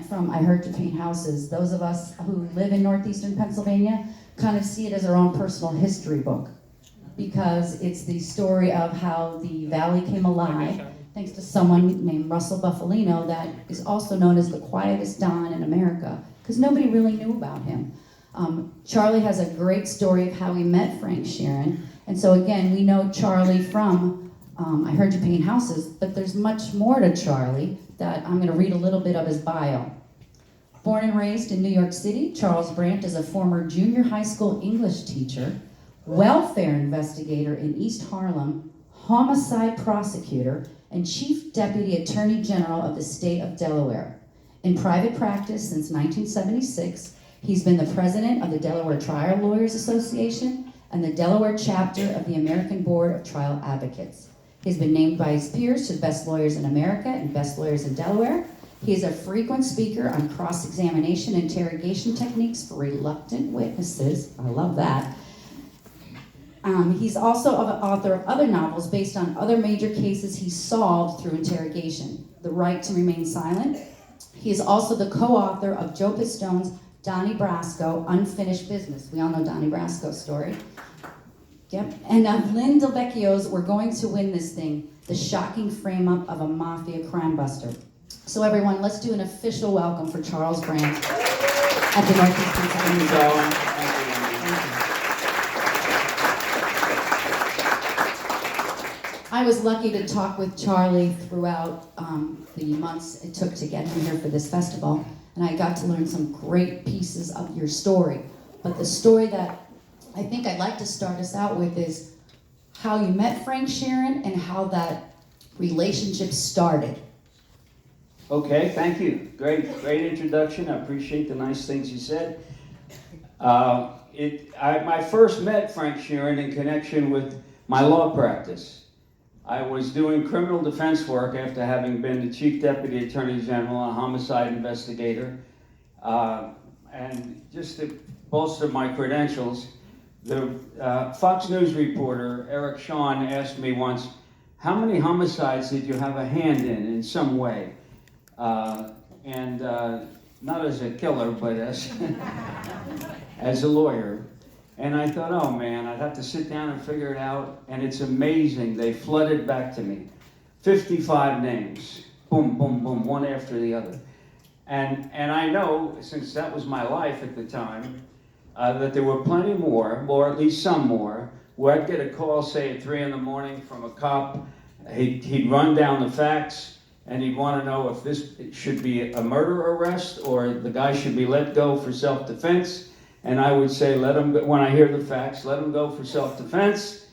Brandt from I Heard You Paint Houses. Those of us who live in northeastern Pennsylvania kind of see it as our own personal history book, because it's the story of how the valley came alive thanks to someone named Russell Buffalino that is also known as the quietest Don in America, because nobody really knew about him. Charlie has a great story of how he met Frank Sheeran, and so again, we know Charlie from I Heard You Paint Houses, but there's much more to Charlie that I'm going to read a little bit of his bio. Born and raised in New York City, Charles Brandt is a former junior high school English teacher, welfare investigator in East Harlem, homicide prosecutor, and Chief Deputy Attorney General of the State of Delaware. In private practice since 1976, he's been the president of the Delaware Trial Lawyers Association and the Delaware chapter of the American Board of Trial Advocates. He's been named by his peers to Best Lawyers in America and Best Lawyers in Delaware. He is a frequent speaker on cross-examination interrogation techniques for reluctant witnesses. I love that. He's also an author of other novels based on other major cases he solved through interrogation. The Right to Remain Silent. He is also the co-author of Joe Pistone's Donnie Brasco, Unfinished Business. We all know Donnie Brasco's story. Yep. And Lynn Delvecchio's We're Going to Win This Thing, the shocking frame-up of a mafia crime buster. So everyone, let's do an official welcome for Charles Brandt at the Northeast Pennsylvania. I was lucky to talk with Charlie throughout the months it took to get him here for this festival, and I got to learn some great pieces of your story. But the story that I think I'd like to start us out with is how you met Frank Sheeran and how that relationship started. Okay, thank you. Great introduction. I appreciate the nice things you said. I first met Frank Sheeran in connection with my law practice. I was doing criminal defense work after having been the Chief Deputy Attorney General, a homicide investigator, and just to bolster my credentials, the Fox News reporter, Eric Shawn, asked me once, how many homicides did you have a hand in some way? Not as a killer, but as, as a lawyer. And I thought, oh man, I'd have to sit down and figure it out. And it's amazing, they flooded back to me. 55 names, boom, boom, boom, one after the other. And I know, since that was my life at the time, that there were plenty more, or at least some more, where I'd get a call, say at 3 in the morning from a cop. He'd run down the facts, and he'd want to know if this should be a murder arrest or the guy should be let go for self-defense. And I would say, let him go, when I hear the facts, let him go for self-defense,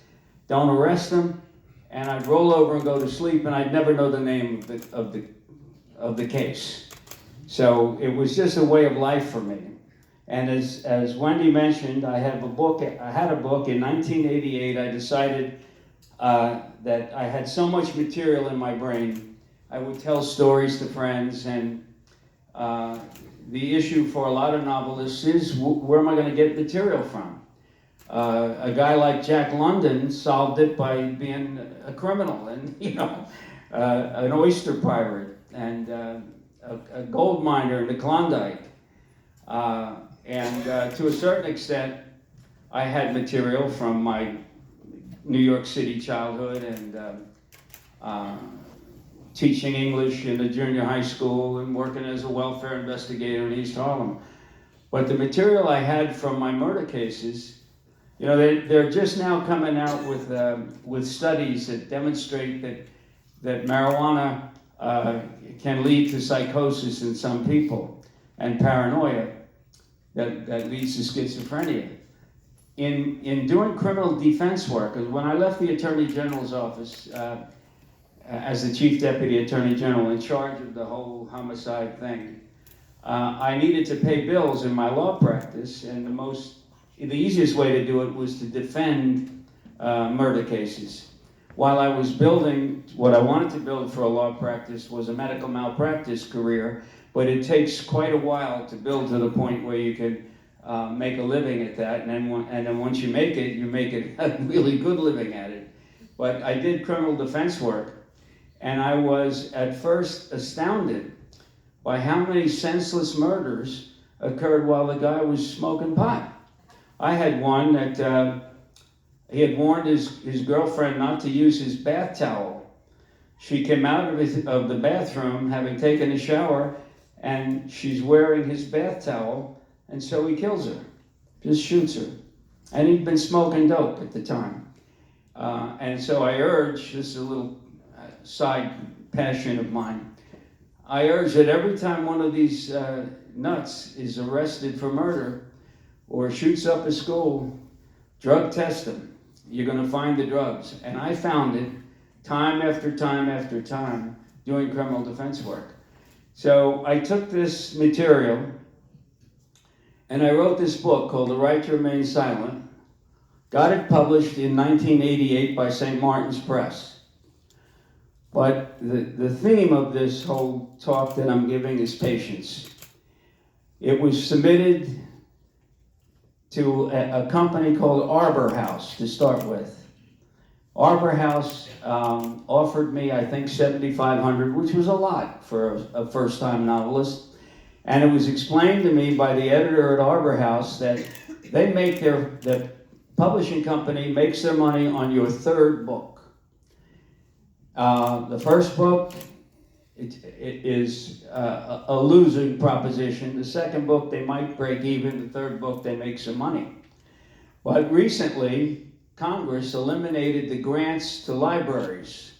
don't arrest him. And I'd roll over and go to sleep, and I'd never know the name of the case. So it was just a way of life for me. And as Wendy mentioned, I had a book in 1988. I decided that I had so much material in my brain, I would tell stories to friends, and the issue for a lot of novelists is, where am I going to get material from? A guy like Jack London solved it by being a criminal and, an oyster pirate and a gold miner in the Klondike. To a certain extent, I had material from my New York City childhood and teaching English in a junior high school and working as a welfare investigator in East Harlem. But the material I had from my murder cases, they're just now coming out with studies that demonstrate that marijuana can lead to psychosis in some people and paranoia that leads to schizophrenia. In doing criminal defense work, when I left the Attorney General's office, as the Chief Deputy Attorney General in charge of the whole homicide thing, I needed to pay bills in my law practice, and the easiest way to do it was to defend murder cases. While I was building, what I wanted to build for a law practice was a medical malpractice career, but it takes quite a while to build to the point where you can make a living at that, and then once you make it a really good living at it. But I did criminal defense work, and I was at first astounded by how many senseless murders occurred while the guy was smoking pot. I had one that he had warned his girlfriend not to use his bath towel. She came out of the bathroom having taken a shower, and she's wearing his bath towel, and so he kills her, just shoots her. And he'd been smoking dope at the time. And so I urge, this is a little side passion of mine, I urge that every time one of these nuts is arrested for murder or shoots up a school, drug test them. You're going to find the drugs. And I found it time after time after time doing criminal defense work. So I took this material and I wrote this book called The Right to Remain Silent. Got it published in 1988 by St. Martin's Press. But the theme of this whole talk that I'm giving is patience. It was submitted to a company called Arbor House to start with. Arbor House offered me, I think, $7,500, which was a lot for a first-time novelist. And it was explained to me by the editor at Arbor House that they make the publishing company makes their money on your third book. The first book, it is a losing proposition. The second book, they might break even. The third book, they make some money. But recently, Congress eliminated the grants to libraries,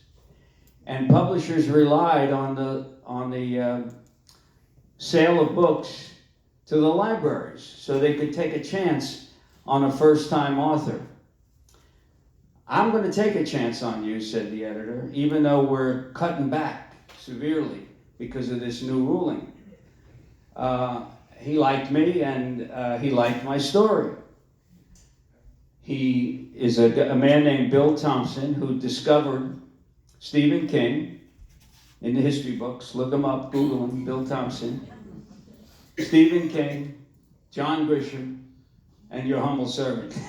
and publishers relied on the sale of books to the libraries so they could take a chance on a first-time author. I'm going to take a chance on you, said the editor, even though we're cutting back severely because of this new ruling. He liked me, and he liked my story. He is a man named Bill Thompson who discovered Stephen King in the history books. Look him up, Google him, Bill Thompson. Stephen King, John Grisham, and your humble servant.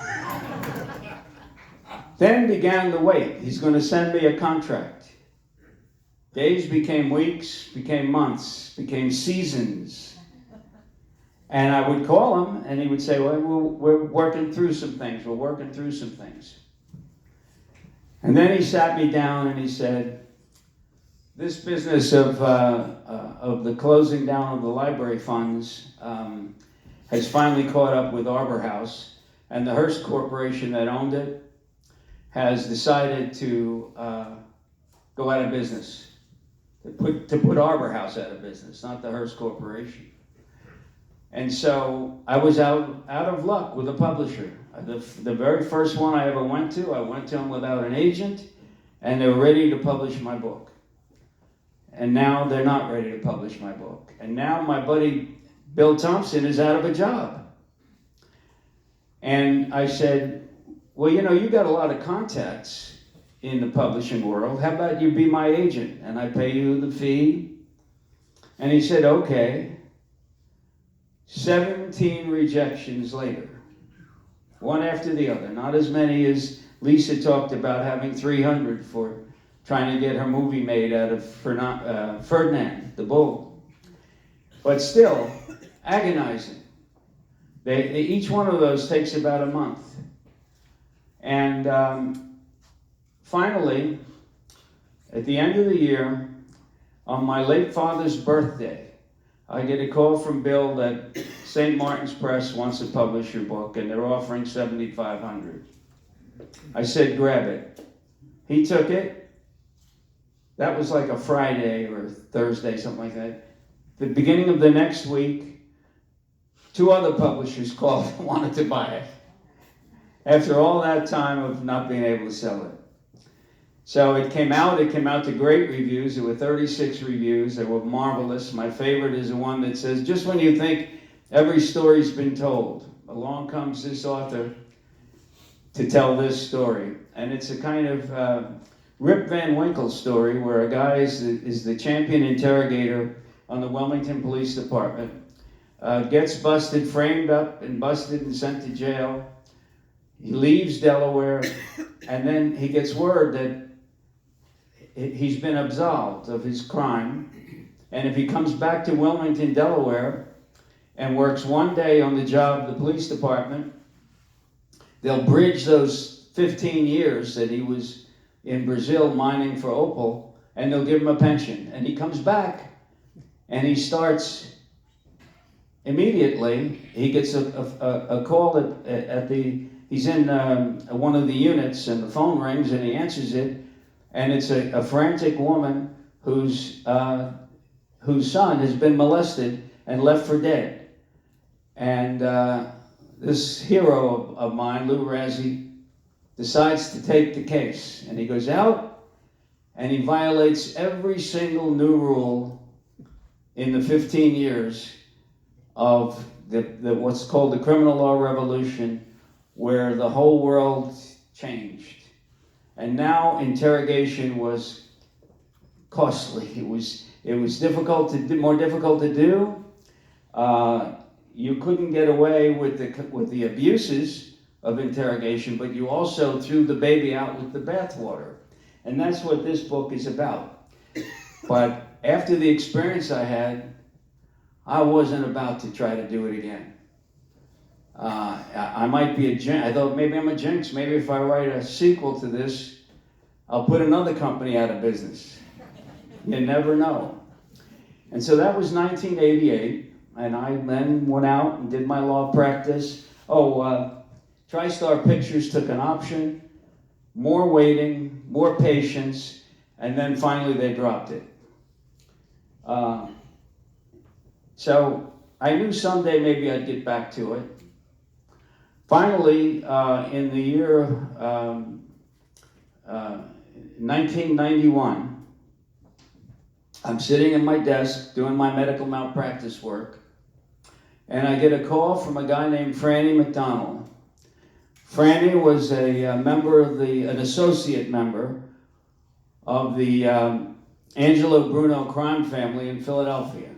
Then began the wait. He's going to send me a contract. Days became weeks, became months, became seasons. And I would call him, and he would say, well, we're working through some things. We're working through some things. And then he sat me down and he said, this business of the closing down of the library funds has finally caught up with Arbor House, and the Hearst Corporation that owned it has decided to go out of business, to put Arbor House out of business, not the Hearst Corporation. And so I was out of luck with a publisher. The very first one I ever went to him without an agent, and they were ready to publish my book. And now they're not ready to publish my book. And now my buddy Bill Thompson is out of a job. And I said, well, you know, you got a lot of contacts in the publishing world. How about you be my agent and I pay you the fee? And he said, okay. 17 rejections later, one after the other. Not as many as Lisa talked about having 300 for trying to get her movie made out of Ferdinand, the bull. But still, agonizing. Each one of those takes about a month. And finally, at the end of the year, on my late father's birthday, I get a call from Bill that St. Martin's Press wants to publish your book, and they're offering $7,500. I said, grab it. He took it. That was like a Friday or Thursday, something like that. The beginning of the next week, 2 other publishers called and wanted to buy it. After all that time of not being able to sell it. So it came out to great reviews. There were 36 reviews. They were marvelous. My favorite is the one that says, just when you think every story's been told, along comes this author to tell this story. And it's a kind of Rip Van Winkle story where a guy is the champion interrogator on the Wilmington Police Department, gets busted, framed up and busted and sent to jail. He leaves Delaware, and then he gets word that he's been absolved of his crime, And if he comes back to Wilmington, Delaware, and works one day on the job of the police department, they'll bridge those 15 years that he was in Brazil mining for opal, and they'll give him a pension. And he comes back, and he starts immediately. He gets a call he's in one of the units, and the phone rings, and he answers it, and it's a frantic woman whose son has been molested and left for dead. And this hero of mine, Lou Razzie, decides to take the case. And he goes out and he violates every single new rule in the 15 years of the what's called the criminal law revolution, where the whole world changed. And now interrogation was costly. It was more difficult to do. You couldn't get away with the abuses of interrogation, but you also threw the baby out with the bathwater. And that's what this book is about. But after the experience I had, I wasn't about to try to do it again. I might be a jinx. I thought maybe I'm a jinx. Maybe if I write a sequel to this, I'll put another company out of business. You never know. And so that was 1988. And I then went out and did my law practice. TriStar Pictures took an option, more waiting, more patience, and then finally they dropped it. So I knew someday maybe I'd get back to it. Finally, in the year 1991, I'm sitting at my desk doing my medical malpractice work, and I get a call from a guy named Franny McDonald. Franny was a member of an associate member of the Angelo Bruno crime family in Philadelphia.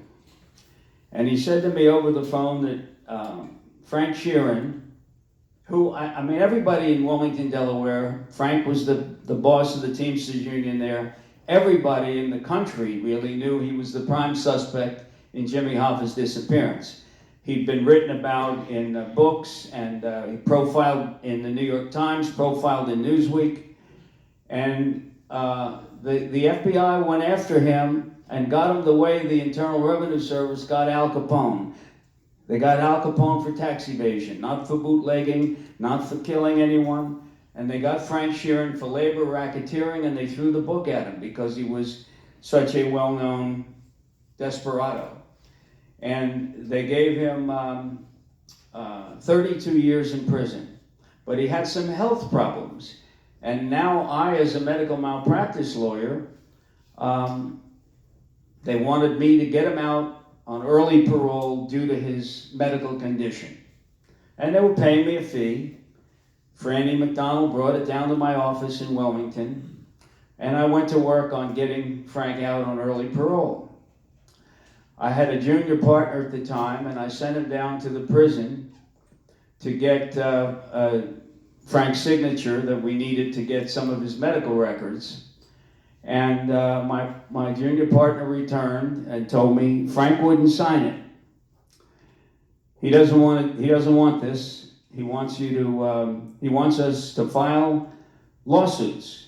And he said to me over the phone that Frank Sheeran, who, I mean, everybody in Wilmington, Delaware, Frank was the boss of the Teamsters Union there. Everybody in the country really knew he was the prime suspect in Jimmy Hoffa's disappearance. He'd been written about in books, and he profiled in the New York Times, profiled in Newsweek. And the FBI went after him and got him the way the Internal Revenue Service got Al Capone. They got Al Capone for tax evasion, not for bootlegging, not for killing anyone. And they got Frank Sheeran for labor racketeering, and they threw the book at him because he was such a well-known desperado. And they gave him 32 years in prison. But he had some health problems. And now I, as a medical malpractice lawyer, they wanted me to get him out on early parole due to his medical condition. And they were paying me a fee. Franny McDonald brought it down to my office in Wilmington, and I went to work on getting Frank out on early parole. I had a junior partner at the time, and I sent him down to the prison to get Frank's signature that we needed to get some of his medical records. And my junior partner returned and told me Frank wouldn't sign it. He doesn't want it. He doesn't want this. He wants you to. He wants us to file lawsuits.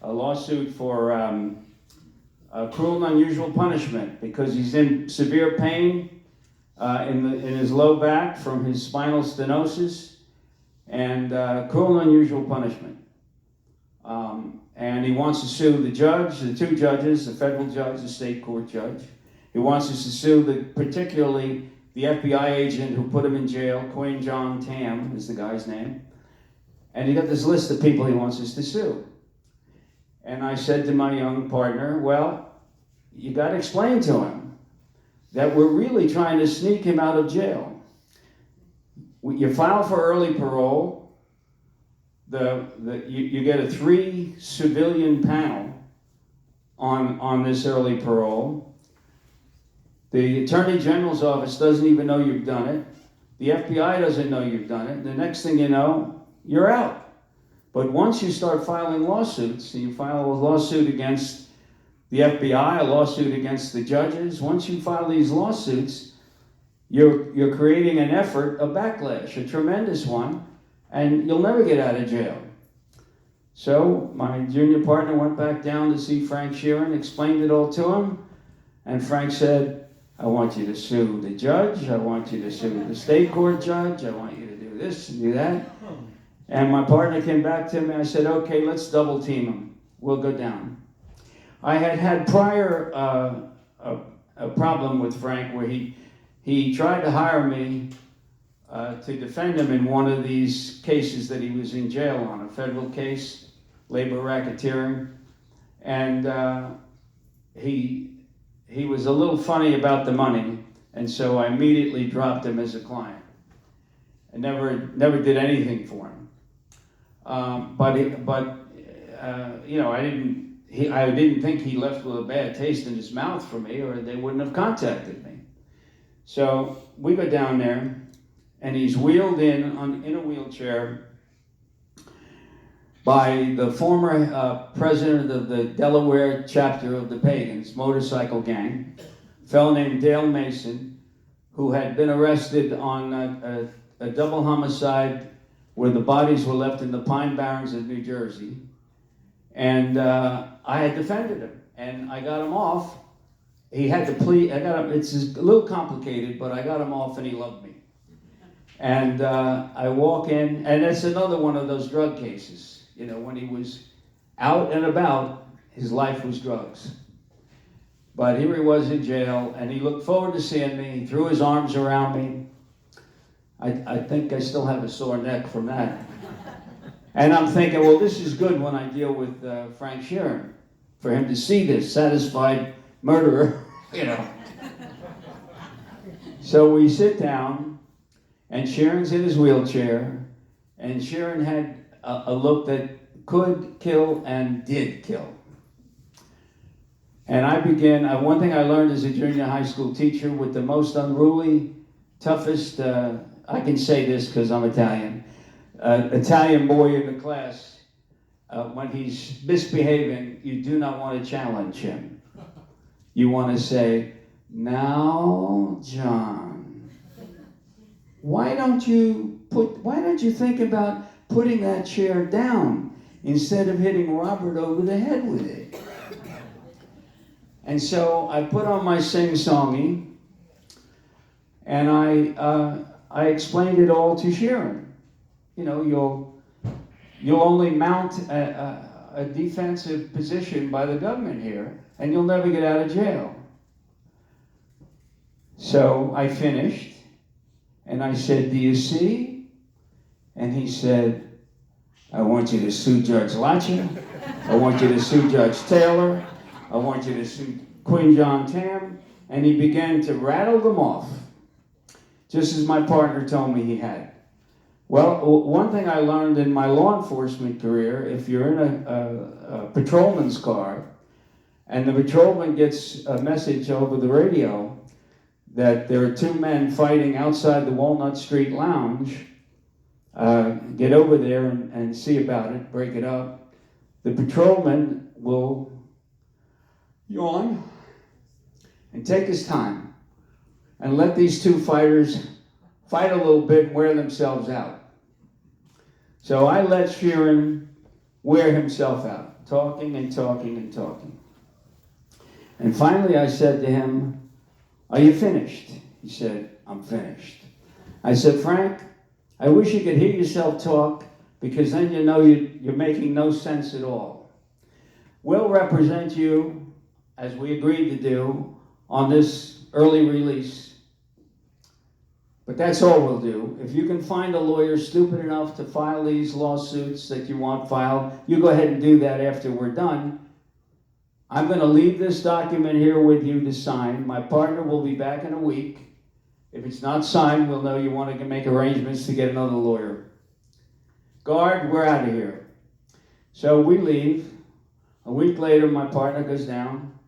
A lawsuit for cruel and unusual punishment because he's in severe pain in his low back from his spinal stenosis, and cruel and unusual punishment. And he wants to sue the judge, the two judges, the federal judge, the state court judge. He wants us to sue particularly the FBI agent who put him in jail, Quinn John Tam is the guy's name. And he got this list of people he wants us to sue. And I said to my young partner, well, you got to explain to him that we're really trying to sneak him out of jail. You file for early parole, you get a 3-civilian panel on this early parole. The Attorney General's office doesn't even know you've done it. The FBI doesn't know you've done it. The next thing you know, you're out. But once you start filing lawsuits, and you file a lawsuit against the FBI, a lawsuit against the judges. Once you file these lawsuits, you're creating an effort, a backlash, a tremendous one, and you'll never get out of jail. So my junior partner went back down to see Frank Sheeran, explained it all to him, and Frank said, I want you to sue the judge, I want you to sue the state court judge, I want you to do this and do that. And my partner came back to me, I said, okay, let's double team him, we'll go down. I had prior a problem with Frank where he tried to hire me to defend him in one of these cases that he was in jail on, a federal case, labor racketeering, and he was a little funny about the money, and so I immediately dropped him as a client and never did anything for him. You know, I didn't think he left with a bad taste in his mouth for me, or they wouldn't have contacted me. So we go down there, and he's wheeled in a wheelchair by the former president of the Delaware chapter of the Pagans motorcycle gang, a fellow named Dale Mason, who had been arrested on a double homicide where the bodies were left in the Pine Barrens of New Jersey. And I had defended him, and I got him off. He had to plead. It's a little complicated, but I got him off, and he loved me. And I walk in, and it's another one of those drug cases. You know, when he was out and about, his life was drugs. But here he was in jail, and he looked forward to seeing me. He threw his arms around me. I think I still have a sore neck from that. And I'm thinking, well, this is good when I deal with Frank Sheeran, for him to see this satisfied murderer, you know. So we sit down, and Sheeran's in his wheelchair, and Sheeran had a look that could kill and did kill. And I began, one thing I learned as a junior high school teacher, with the most unruly, toughest, I can say this because I'm Italian, Italian boy in the class, when he's misbehaving, you do not want to challenge him. You want to say, now, John, why don't you think about putting that chair down instead of hitting Robert over the head with it? And so I put on my sing-songy, and I explained it all to Sheeran. You know, you'll only mount a defensive position by the government here, and you'll never get out of jail. So I finished, and I said, do you see? And he said, I want you to sue Judge Latcher. I want you to sue Judge Taylor. I want you to sue Queen John Tam. And he began to rattle them off, just as my partner told me he had. Well, one thing I learned in my law enforcement career, if you're in a patrolman's car, and the patrolman gets a message over the radio that there are two men fighting outside the Walnut Street Lounge, get over there and see about it, break it up. The patrolman will yawn and take his time and let these two fighters fight a little bit and wear themselves out. So I let Sheeran wear himself out, talking and talking and talking. And finally I said to him, are you finished? He said, I'm finished. I said, Frank, I wish you could hear yourself talk, because then you know you're making no sense at all. We'll represent you, as we agreed to do, on this early release. But that's all we'll do. If you can find a lawyer stupid enough to file these lawsuits that you want filed, you go ahead and do that after we're done. I'm going to leave this document here with you to sign. My partner will be back in a week. If it's not signed, we'll know you want to make arrangements to get another lawyer. Guard, we're out of here. So we leave. A week later, my partner goes down,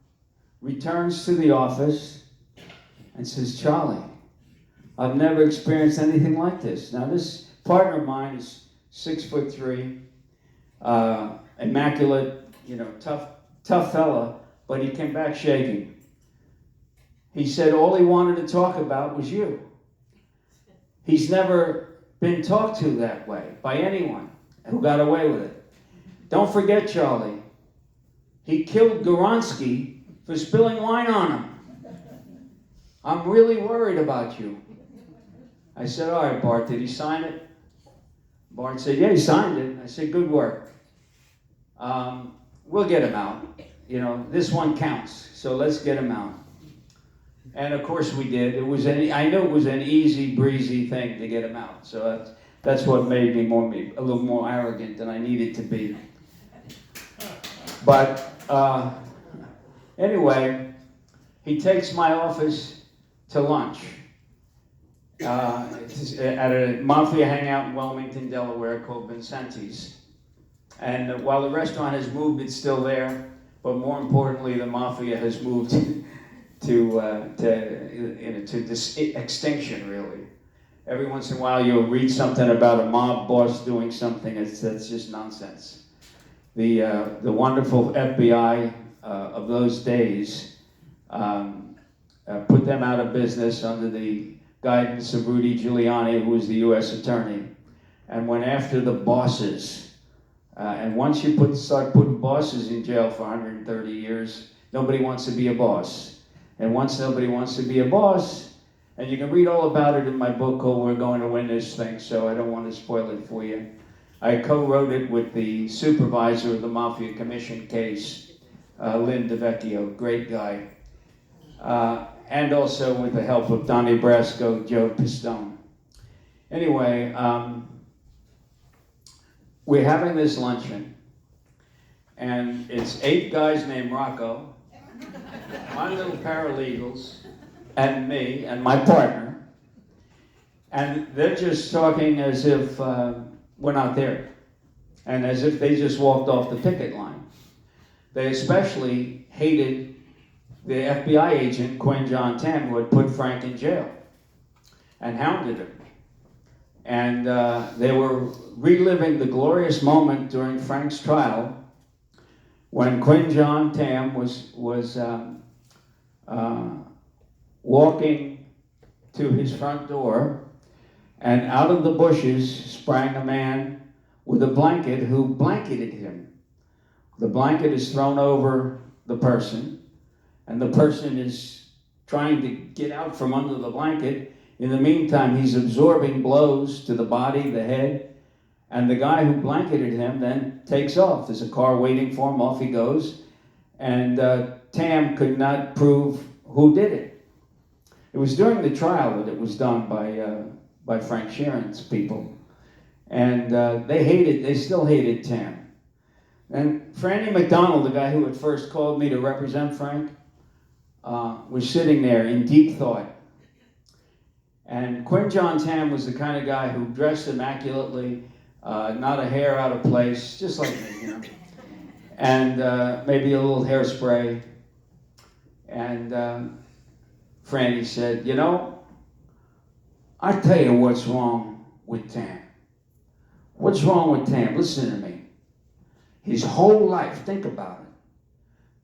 returns to the office, and says, Charlie, I've never experienced anything like this. Now, this partner of mine is 6'3", immaculate, tough fella. but he came back shaking. He said all he wanted to talk about was you. He's never been talked to that way by anyone who got away with it. Don't forget, Charlie, he killed Goronsky for spilling wine on him. I'm really worried about you. I said, all right, Bart, did he sign it? Bart said, yeah, he signed it. I said, good work. We'll get him out. You know, this one counts, so let's get him out. And of course we did. I knew it was an easy breezy thing to get him out. So that's what made me a little more arrogant than I needed to be. But anyway, he takes my office to lunch at a mafia hangout in Wilmington, Delaware called Vincenti's. And while the restaurant has moved, it's still there. But more importantly, the mafia has moved to this extinction, really. Every once in a while you'll read something about a mob boss doing something that's just nonsense. The wonderful FBI of those days put them out of business under the guidance of Rudy Giuliani, who was the U.S. attorney, and went after the bosses. And once you start putting bosses in jail for 130 years, nobody wants to be a boss. And once nobody wants to be a boss, and you can read all about it in my book called We're Going to Win This Thing, so I don't want to spoil it for you. I co-wrote it with the supervisor of the Mafia Commission case, Lynn DeVecchio, great guy. And also with the help of Donnie Brasco, Joe Pistone. Anyway, we're having this luncheon, and it's 8 guys named Rocco, my little paralegals, and me, and my partner. And they're just talking as if we're not there, and as if they just walked off the picket line. They especially hated the FBI agent, Quinn John Tam, who had put Frank in jail and hounded him. And they were reliving the glorious moment during Frank's trial when Quinn John Tam was walking to his front door, and out of the bushes sprang a man with a blanket who blanketed him. The blanket is thrown over the person, and the person is trying to get out from under the blanket. In the meantime, he's absorbing blows to the body, the head, and the guy who blanketed him then takes off. There's a car waiting for him, off he goes, and Tam could not prove who did it. It was during the trial that it was done by Frank Sheeran's people, and they still hated Tam. And Franny McDonald, the guy who had first called me to represent Frank, was sitting there in deep thought. And Quinn John Tam was the kind of guy who dressed immaculately, not a hair out of place, just like me, you know. And maybe a little hairspray. And Franny said, you know, I tell you what's wrong with Tam. What's wrong with Tam? Listen to me. His whole life, think about it.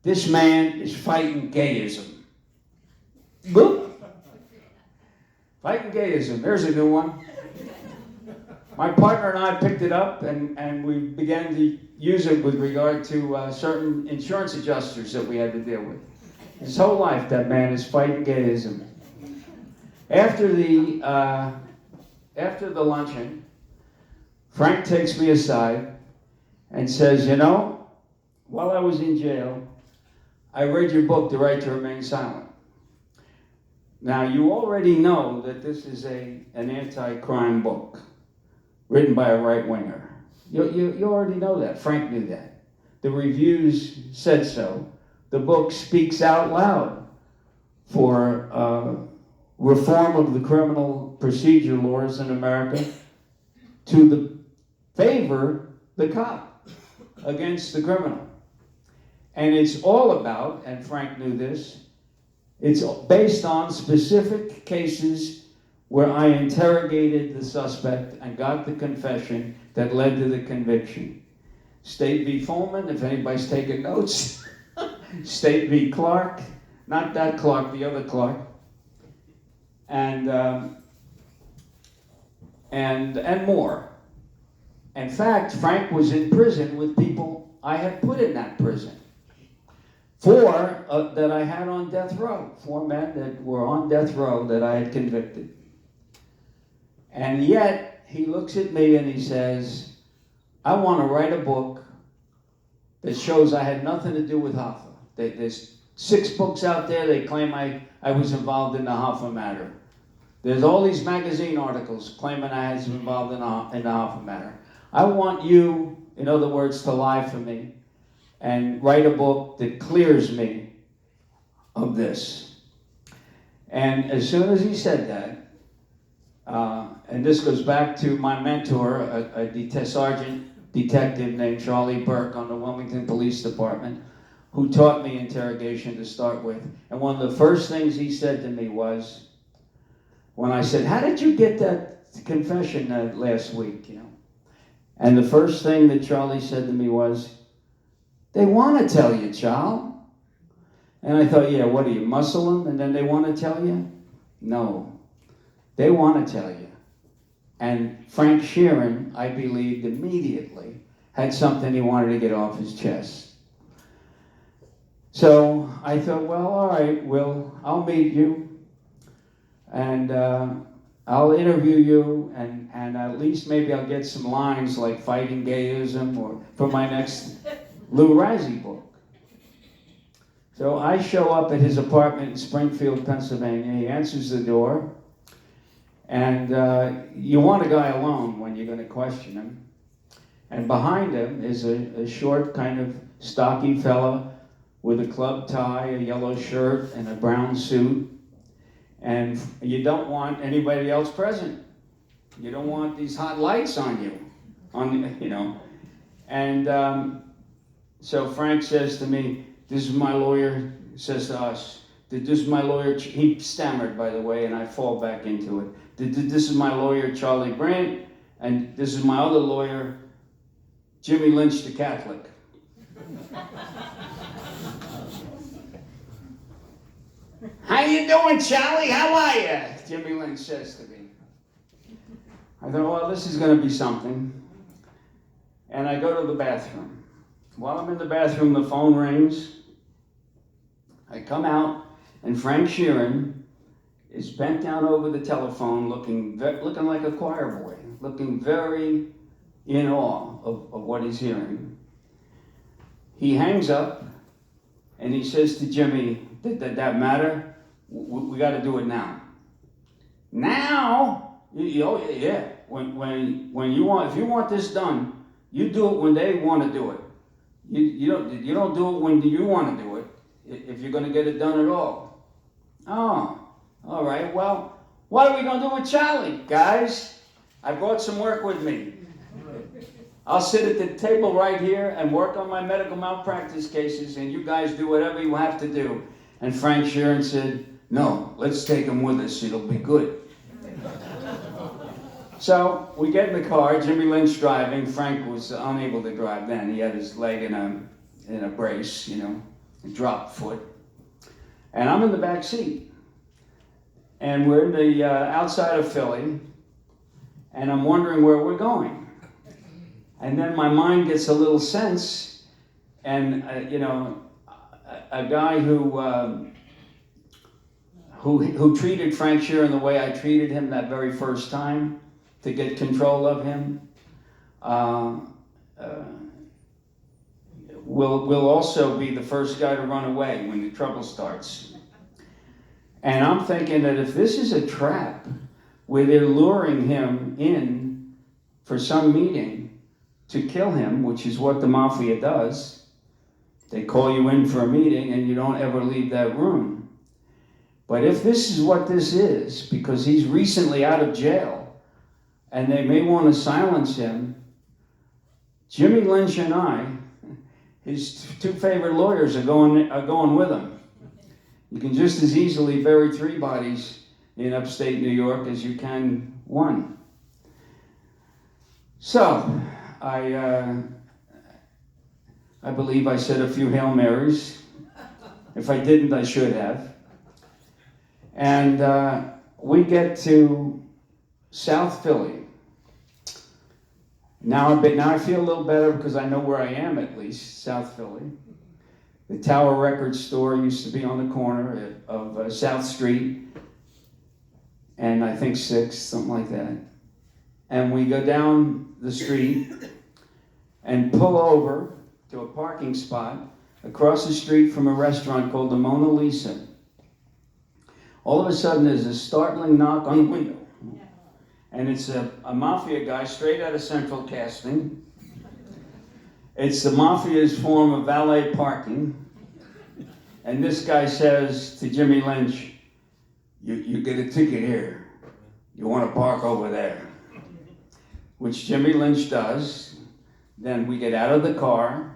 This man is fighting gayism. Boop. Fighting gayism, there's a new one. My partner and I picked it up, and we began to use it with regard to certain insurance adjusters that we had to deal with. His whole life, that man is fighting gayism. After the luncheon, Frank takes me aside and says, you know, while I was in jail, I read your book, The Right to Remain Silent. Now, you already know that this is an anti-crime book written by a right-winger. You already know that. Frank knew that. The reviews said so. The book speaks out loud for reform of the criminal procedure laws in America to favor the cop against the criminal. And it's all about, and Frank knew this, it's based on specific cases where I interrogated the suspect and got the confession that led to the conviction. State v. Fulman, if anybody's taking notes. State v. Clark, not that Clark, the other Clark, and more. In fact, Frank was in prison with people I had put in that prison. 4 that I had on death row, 4 men that were on death row that I had convicted. And yet, he looks at me and he says, I want to write a book that shows I had nothing to do with Hoffa. There's 6 books out there, they claim I was involved in the Hoffa matter. There's all these magazine articles claiming I was involved in the Hoffa matter. I want you, in other words, to lie for me and write a book that clears me of this. And as soon as he said that, and this goes back to my mentor, a sergeant detective named Charlie Burke on the Wilmington Police Department, who taught me interrogation to start with. And one of the first things he said to me was, when I said, how did you get that confession last week? And the first thing that Charlie said to me was, they want to tell you, child. And I thought, yeah, what are you, muscle them and then they want to tell you? No, they want to tell you. And Frank Sheeran, I believed immediately, had something he wanted to get off his chest. So I thought, well, all right, I'll meet you, and I'll interview you, and at least maybe I'll get some lines like fighting gayism or for my next Lou Razzie book. So I show up at his apartment in Springfield, Pennsylvania. He answers the door. And you want a guy alone when you're going to question him. And behind him is a short, kind of stocky fella with a club tie, a yellow shirt, and a brown suit. And you don't want anybody else present. You don't want these hot lights on you, And so Frank says to me, this is my lawyer, says to us, this is my lawyer, he stammered, by the way, and I fall back into it. This is my lawyer, Charles Brandt, and this is my other lawyer, Jimmy Lynch, the Catholic. How you doing, Charlie? How are you? Jimmy Lynch says to me. I thought, well, this is going to be something. And I go to the bathroom. While I'm in the bathroom, the phone rings. I come out, and Frank Sheeran is bent down over the telephone, looking like a choir boy, looking very in awe of what he's hearing. He hangs up, and he says to Jimmy, did that matter? We got to do it now. Now? Yeah. When you want, if you want this done, you do it when they want to do it. You don't do it when you want to do it, if you're going to get it done at all. Oh, all right. Well, what are we going to do with Charlie, guys? I brought some work with me. I'll sit at the table right here and work on my medical malpractice cases, and you guys do whatever you have to do. And Frank Sheeran said, no, let's take him with us. It'll be good. So we get in the car, Jimmy Lynch driving. Frank was unable to drive then. He had his leg in a brace, a drop foot. And I'm in the back seat. And we're in the outside of Philly, and I'm wondering where we're going. And then my mind gets a little sense, and a guy who treated Frank Sheeran the way I treated him that very first time to get control of him, will also be the first guy to run away when the trouble starts. And I'm thinking that if this is a trap where they're luring him in for some meeting to kill him, which is what the mafia does, they call you in for a meeting and you don't ever leave that room. But if this is what this is, because he's recently out of jail, and they may want to silence him, Jimmy Lynch and I, his 2 favorite lawyers, are going with him. You can just as easily bury 3 bodies in upstate New York as you can 1. So, I believe I said a few Hail Marys, If I didn't, I should have. And we get to South Philly. Now I feel a little better because I know where I am, at least, South Philly. The Tower Record store used to be on the corner of South Street and I think 6th, something like that. And we go down the street and pull over to a parking spot across the street from a restaurant called the Mona Lisa. All of a sudden, there's a startling knock on the window. And it's a mafia guy straight out of Central Casting. It's the mafia's form of valet parking. And this guy says to Jimmy Lynch, you get a ticket here. You want to park over there. Which Jimmy Lynch does. Then we get out of the car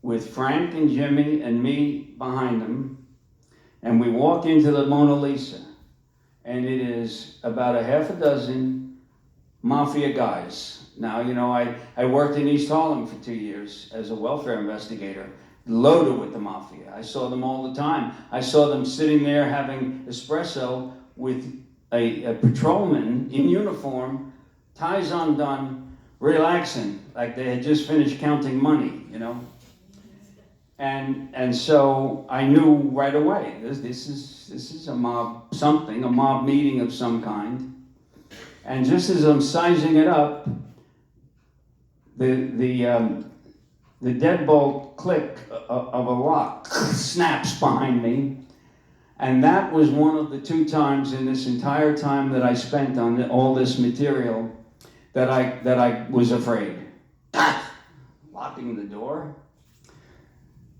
with Frank and Jimmy and me behind them. And we walk into the Mona Lisa. And it is about a half a dozen mafia guys. Now, you know, I worked in East Harlem for 2 years as a welfare investigator, loaded with the mafia. I saw them all the time. I saw them sitting there having espresso with a patrolman in uniform, ties undone, relaxing, like they had just finished counting money, you know. And so I knew right away, this is a mob something, a mob meeting of some kind. And just as I'm sizing it up, the deadbolt click of a lock snaps behind me. And that was one of the 2 times in this entire time that I spent on all this material that I was afraid. Locking the door.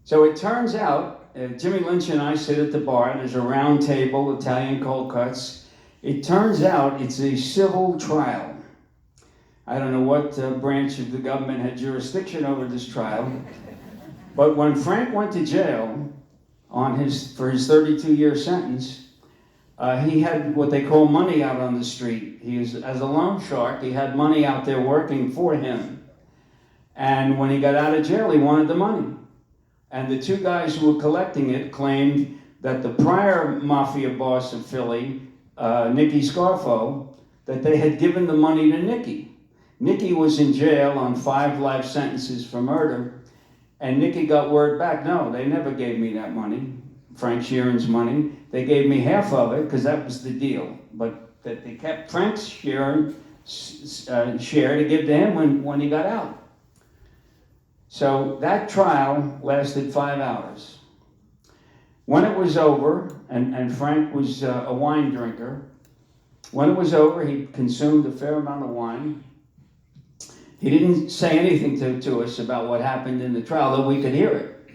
So it turns out, Jimmy Lynch and I sit at the bar, and there's a round table, Italian cold cuts. It turns out it's a civil trial. I don't know what branch of the government had jurisdiction over this trial, but when Frank went to jail for his 32-year sentence, he had what they call money out on the street. As a loan shark, he had money out there working for him. And when he got out of jail, he wanted the money. And the 2 guys who were collecting it claimed that the prior mafia boss of Philly, Nicky Scarfo, that they had given the money to Nicky. Nicky was in jail on 5 life sentences for murder, and Nicky got word back, no, they never gave me that money, Frank Sheeran's money. They gave me half of it, because that was the deal. But that they kept Frank's share to give to him when he got out. So that trial lasted 5 hours. When it was over, and Frank was a wine drinker, when it was over, he consumed a fair amount of wine. He didn't say anything to us about what happened in the trial, though we could hear it.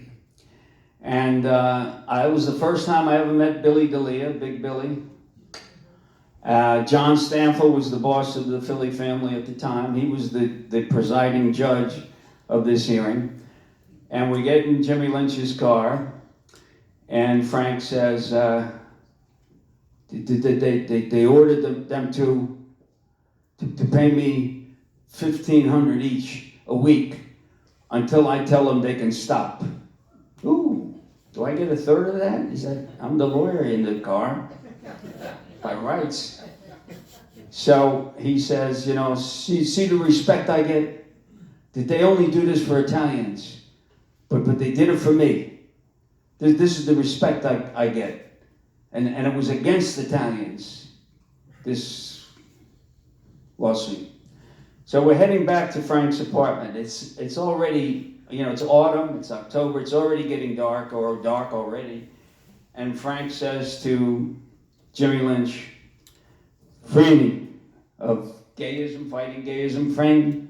And it was the first time I ever met Billy D'Elia, Big Billy. John Stanfield was the boss of the Philly family at the time. He was the presiding judge of this hearing. And we get in Jimmy Lynch's car, and Frank says, they ordered them to pay me $1,500 each a week until I tell them they can stop. Ooh, do I get a third of that? He said, I'm the lawyer in the car, by rights. So he says, you know, see the respect I get? That they only do this for Italians, but they did it for me. This is the respect I get. And it was against Italians, this lawsuit. So we're heading back to Frank's apartment. It's already, you know, it's autumn, it's October, it's already getting dark, or dark already. And Frank says to Jimmy Lynch, Franny, of gayism, fighting gayism, Frank,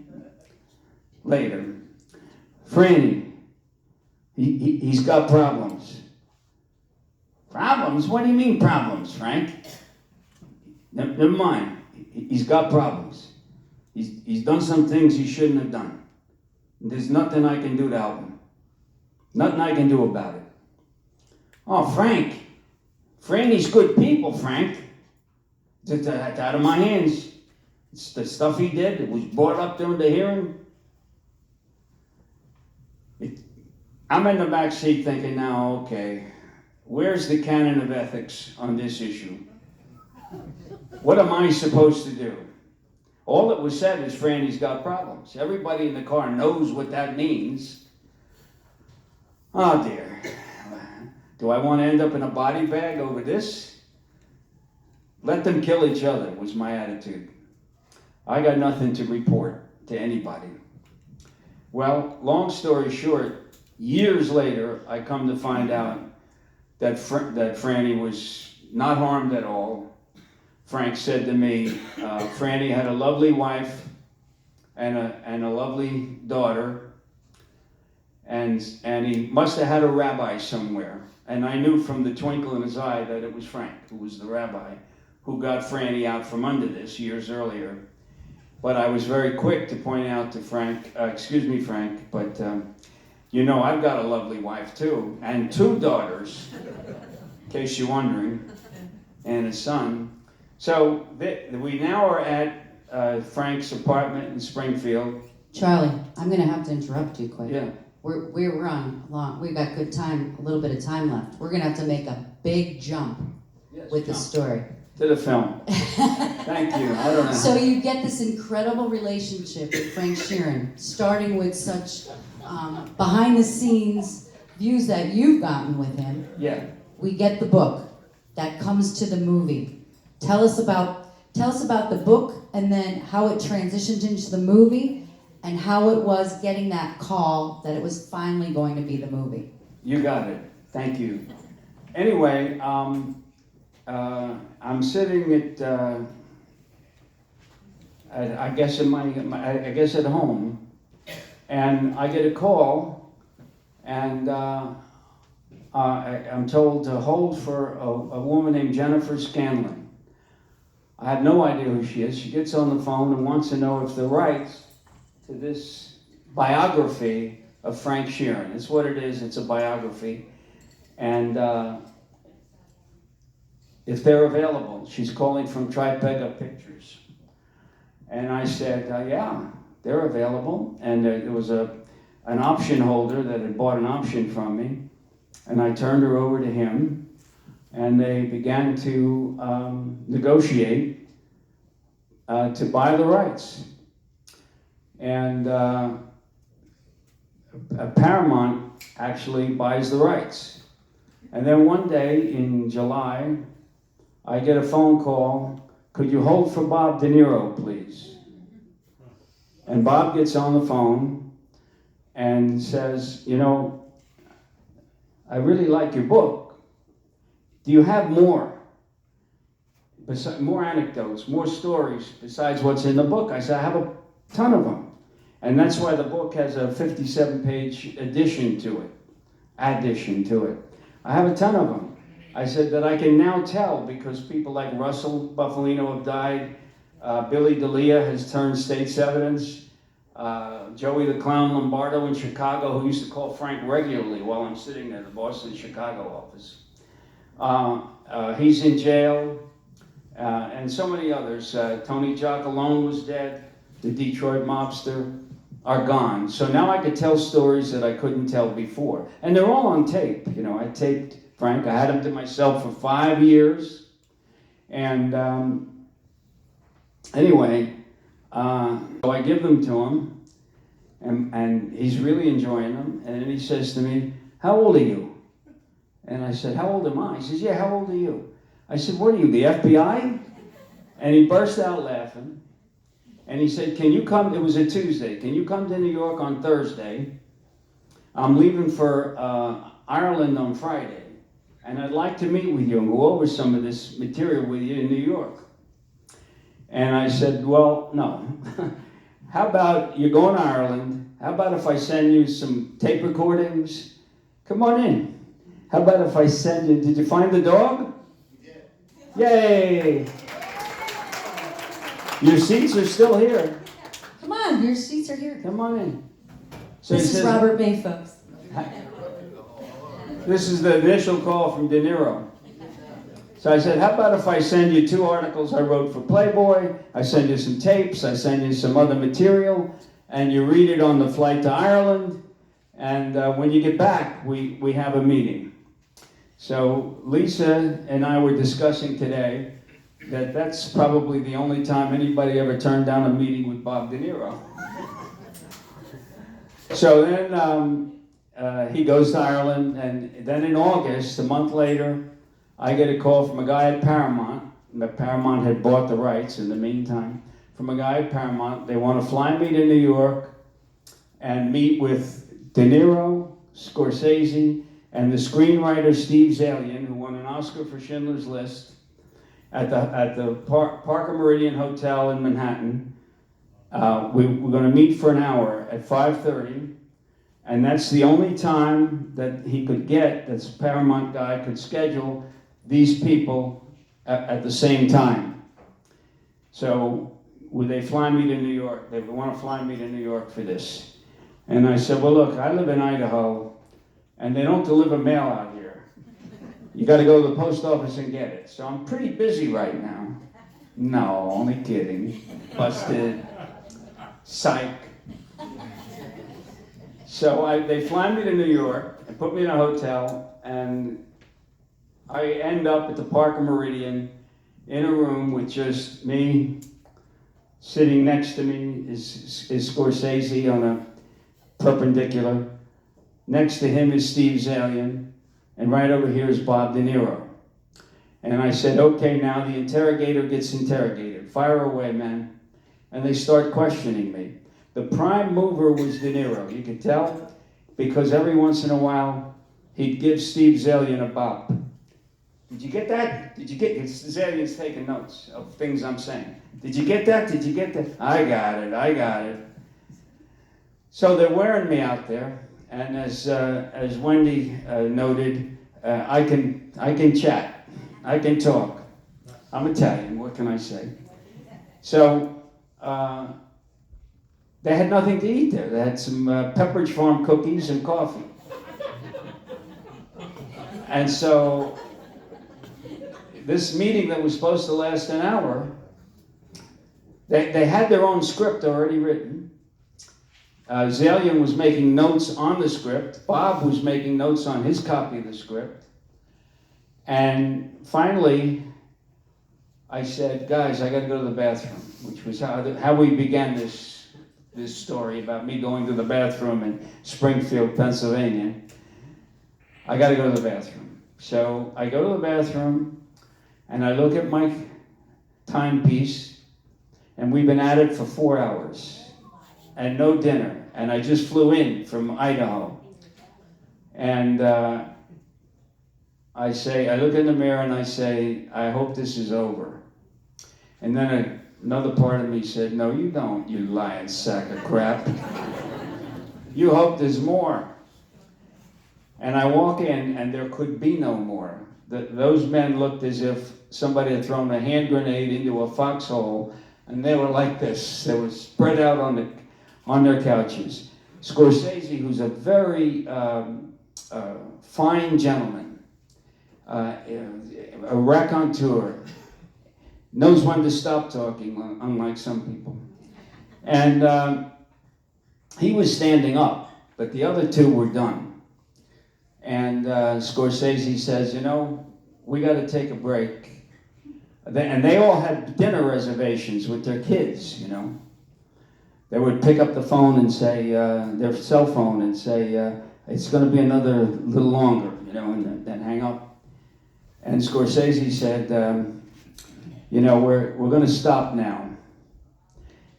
later, Franny, he's got problems. Problems? What do you mean problems, Frank? Never mind. He's got problems. He's done some things he shouldn't have done. There's nothing I can do to help him. Nothing I can do about it. Oh, Frank. Franny's good people, Frank. It's out of my hands. It's the stuff he did. It was brought up during the hearing. I'm in the back seat thinking now, okay, where's the canon of ethics on this issue? What am I supposed to do? All that was said is Franny's got problems. Everybody in the car knows what that means. Oh dear. Do I want to end up in a body bag over this? Let them kill each other was my attitude. I got nothing to report to anybody. Well, long story short, years later, I come to find out that Franny was not harmed at all. Frank said to me, Franny had a lovely wife and a lovely daughter, and he must have had a rabbi somewhere. And I knew from the twinkle in his eye that it was Frank, who was the rabbi, who got Franny out from under this years earlier. But I was very quick to point out to Frank, excuse me, Frank, but you know, I've got a lovely wife too, and 2 daughters, in case you're wondering, and a son. So we now are at Frank's apartment in Springfield. Charlie, I'm going to have to interrupt you quick. Yeah. We're on long. We've got good time, a little bit of time left. We're going to have to make a big jump with the story. To the film. Thank you. I don't know. So you get this incredible relationship with Frank Sheeran, starting with such behind-the-scenes views that you've gotten with him. Yeah. We get the book that comes to the movie. Tell us about the book, and then how it transitioned into the movie, and how it was getting that call that it was finally going to be the movie. You got it. Thank you. Anyway, I'm sitting I guess at home, and I get a call, and I'm told to hold for a woman named Jennifer Scanlon. I have no idea who she is. She gets on the phone and wants to know if the rights to this biography of Frank Sheeran. It's what it is. It's a biography, and if they're available. She's calling from Tribeca Pictures. And I said, yeah, they're available. And there was an option holder that had bought an option from me. And I turned her over to him, and they began to negotiate to buy the rights. And Paramount actually buys the rights. And then one day in July, I get a phone call, could you hold for Bob De Niro, please? And Bob gets on the phone and says, you know, I really like your book. Do you have more? More anecdotes, more stories besides what's in the book? I said, I have a ton of them. And that's why the book has a 57-page addition to it. I have a ton of them. I said that I can now tell because people like Russell Buffalino have died, Billy D'Elia has turned state's evidence, Joey the Clown Lombardo in Chicago, who used to call Frank regularly while I'm sitting at the Boston, Chicago office. He's in jail, and so many others. Tony Giacalone was dead, the Detroit mobster, are gone. So now I could tell stories that I couldn't tell before. And they're all on tape. You know, I taped Frank. I had him to myself for 5 years. And anyway, so I give them to him, and he's really enjoying them. And then he says to me, how old are you? And I said, how old am I? He says, yeah, how old are you? I said, what are you, the FBI? And he burst out laughing. And he said, can you come, it was a Tuesday, can you come to New York on Thursday? I'm leaving for Ireland on Friday. And I'd like to meet with you and go over some of this material with you in New York. And I said, well, no. How about you're going to Ireland? How about if I send you some tape recordings? Come on in. How about if I send you, did you find the dog? Yeah. Yay! Your seats are still here. Come on, your seats are here. Come on in. So this is Robert May, folks. This is the initial call from De Niro. So I said, how about if I send you 2 articles I wrote for Playboy, I send you some tapes, I send you some other material, and you read it on the flight to Ireland, and when you get back, we have a meeting. So Lisa and I were discussing today that that's probably the only time anybody ever turned down a meeting with Bob De Niro. So then he goes to Ireland, and then in August, a month later, I get a call from a guy at Paramount. Paramount had bought the rights in the meantime. From a guy at Paramount, they want to fly me to New York and meet with De Niro, Scorsese, and the screenwriter Steve Zaillian, who won an Oscar for Schindler's List, at the Parker Meridian Hotel in Manhattan. We're going to meet for an hour at 5:30, and that's the only time that he could get, this Paramount guy could schedule these people at the same time. So would they fly me to New York? They want to fly me to New York for this. And I said, well, look, I live in Idaho, and they don't deliver mail out here. You got to go to the post office and get it. So I'm pretty busy right now. No, only kidding. Busted. Psych. So they fly me to New York and put me in a hotel, and I end up at the Parker Meridian in a room with just me. Sitting next to me is Scorsese on a perpendicular. Next to him is Steve Zaillian, and right over here is Bob De Niro. And I said, okay, now the interrogator gets interrogated. Fire away, man. And they start questioning me. The prime mover was De Niro. You could tell, because every once in a while, he'd give Steve Zaillian a bop. Did you get that? Did you get it? Zaillian's taking notes of things I'm saying. Did you get that? Did you get that? I got it. So they're wearing me out there. And as Wendy noted, I can chat, I can talk. I'm Italian. What can I say? So they had nothing to eat there. They had some Pepperidge Farm cookies and coffee. And so this meeting that was supposed to last an hour, they had their own script already written. Zaillian was making notes on the script. Bob was making notes on his copy of the script. And finally, I said, guys, I got to go to the bathroom, which was how we began this story about me going to the bathroom in Springfield, Pennsylvania. I got to go to the bathroom. So I go to the bathroom, and I look at my timepiece, and we've been at it for 4 hours. And no dinner. And I just flew in from Idaho. And I look in the mirror and I say, I hope this is over. And then another part of me said, no, you don't, you lying sack of crap. You hope there's more. And I walk in and there could be no more. Those men looked as if somebody had thrown a hand grenade into a foxhole, and they were like this. They were spread out on their couches. Scorsese, who's a very fine gentleman, a raconteur, knows when to stop talking, unlike some people. And he was standing up, but the other two were done. And Scorsese says, you know, we got to take a break. And they all had dinner reservations with their kids, you know. They would pick up the phone and say, their cell phone, and say, it's going to be another little longer, you know, and then hang up. And Scorsese said, you know, we're going to stop now.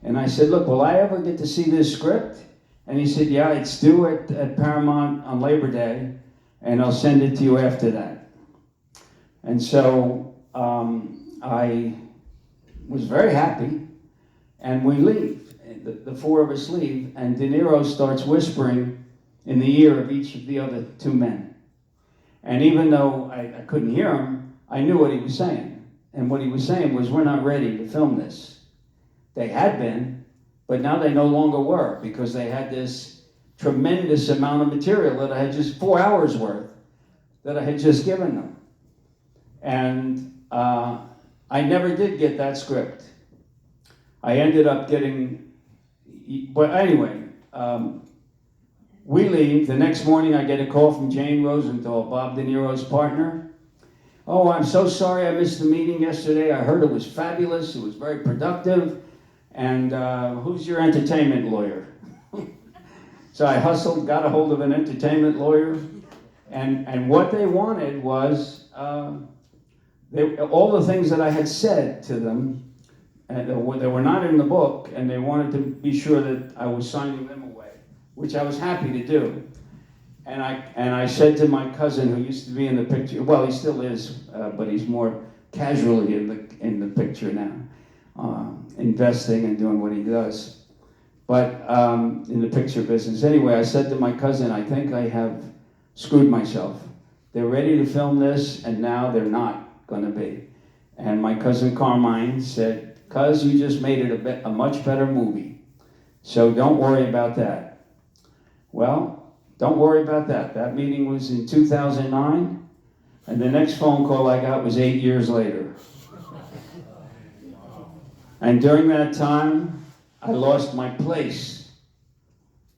And I said, look, will I ever get to see this script? And he said, yeah, it's due at Paramount on Labor Day, and I'll send it to you after that. And so I was very happy, and we leave. The four of us leave, and De Niro starts whispering in the ear of each of the other two men. And even though I couldn't hear him, I knew what he was saying. And what he was saying was, we're not ready to film this. They had been, but now they no longer were, because they had this tremendous amount of material that I had just 4 hours worth that I had just given them. And I never did get that script. I ended up getting, but anyway, We leave. The next morning I get a call from Jane Rosenthal, Bob De Niro's partner. Oh, I'm so sorry I missed the meeting yesterday. I heard it was fabulous. It was very productive. And who's your entertainment lawyer? So I hustled, got a hold of an entertainment lawyer. And what they wanted was all the things that I had said to them, and they were not in the book, and they wanted to be sure that I was signing them away, which I was happy to do. And I said to my cousin, who used to be in the picture, well, he still is, but he's more casually in the picture now, investing and doing what he does, but in the picture business. Anyway, I said to my cousin, I think I have screwed myself. They're ready to film this, and now they're not going to be. And my cousin Carmine said, "Cuz, you just made it a much better movie, so don't worry about that." Well, don't worry about that. That meeting was in 2009, and the next phone call I got was 8 years later. And during that time, I lost my place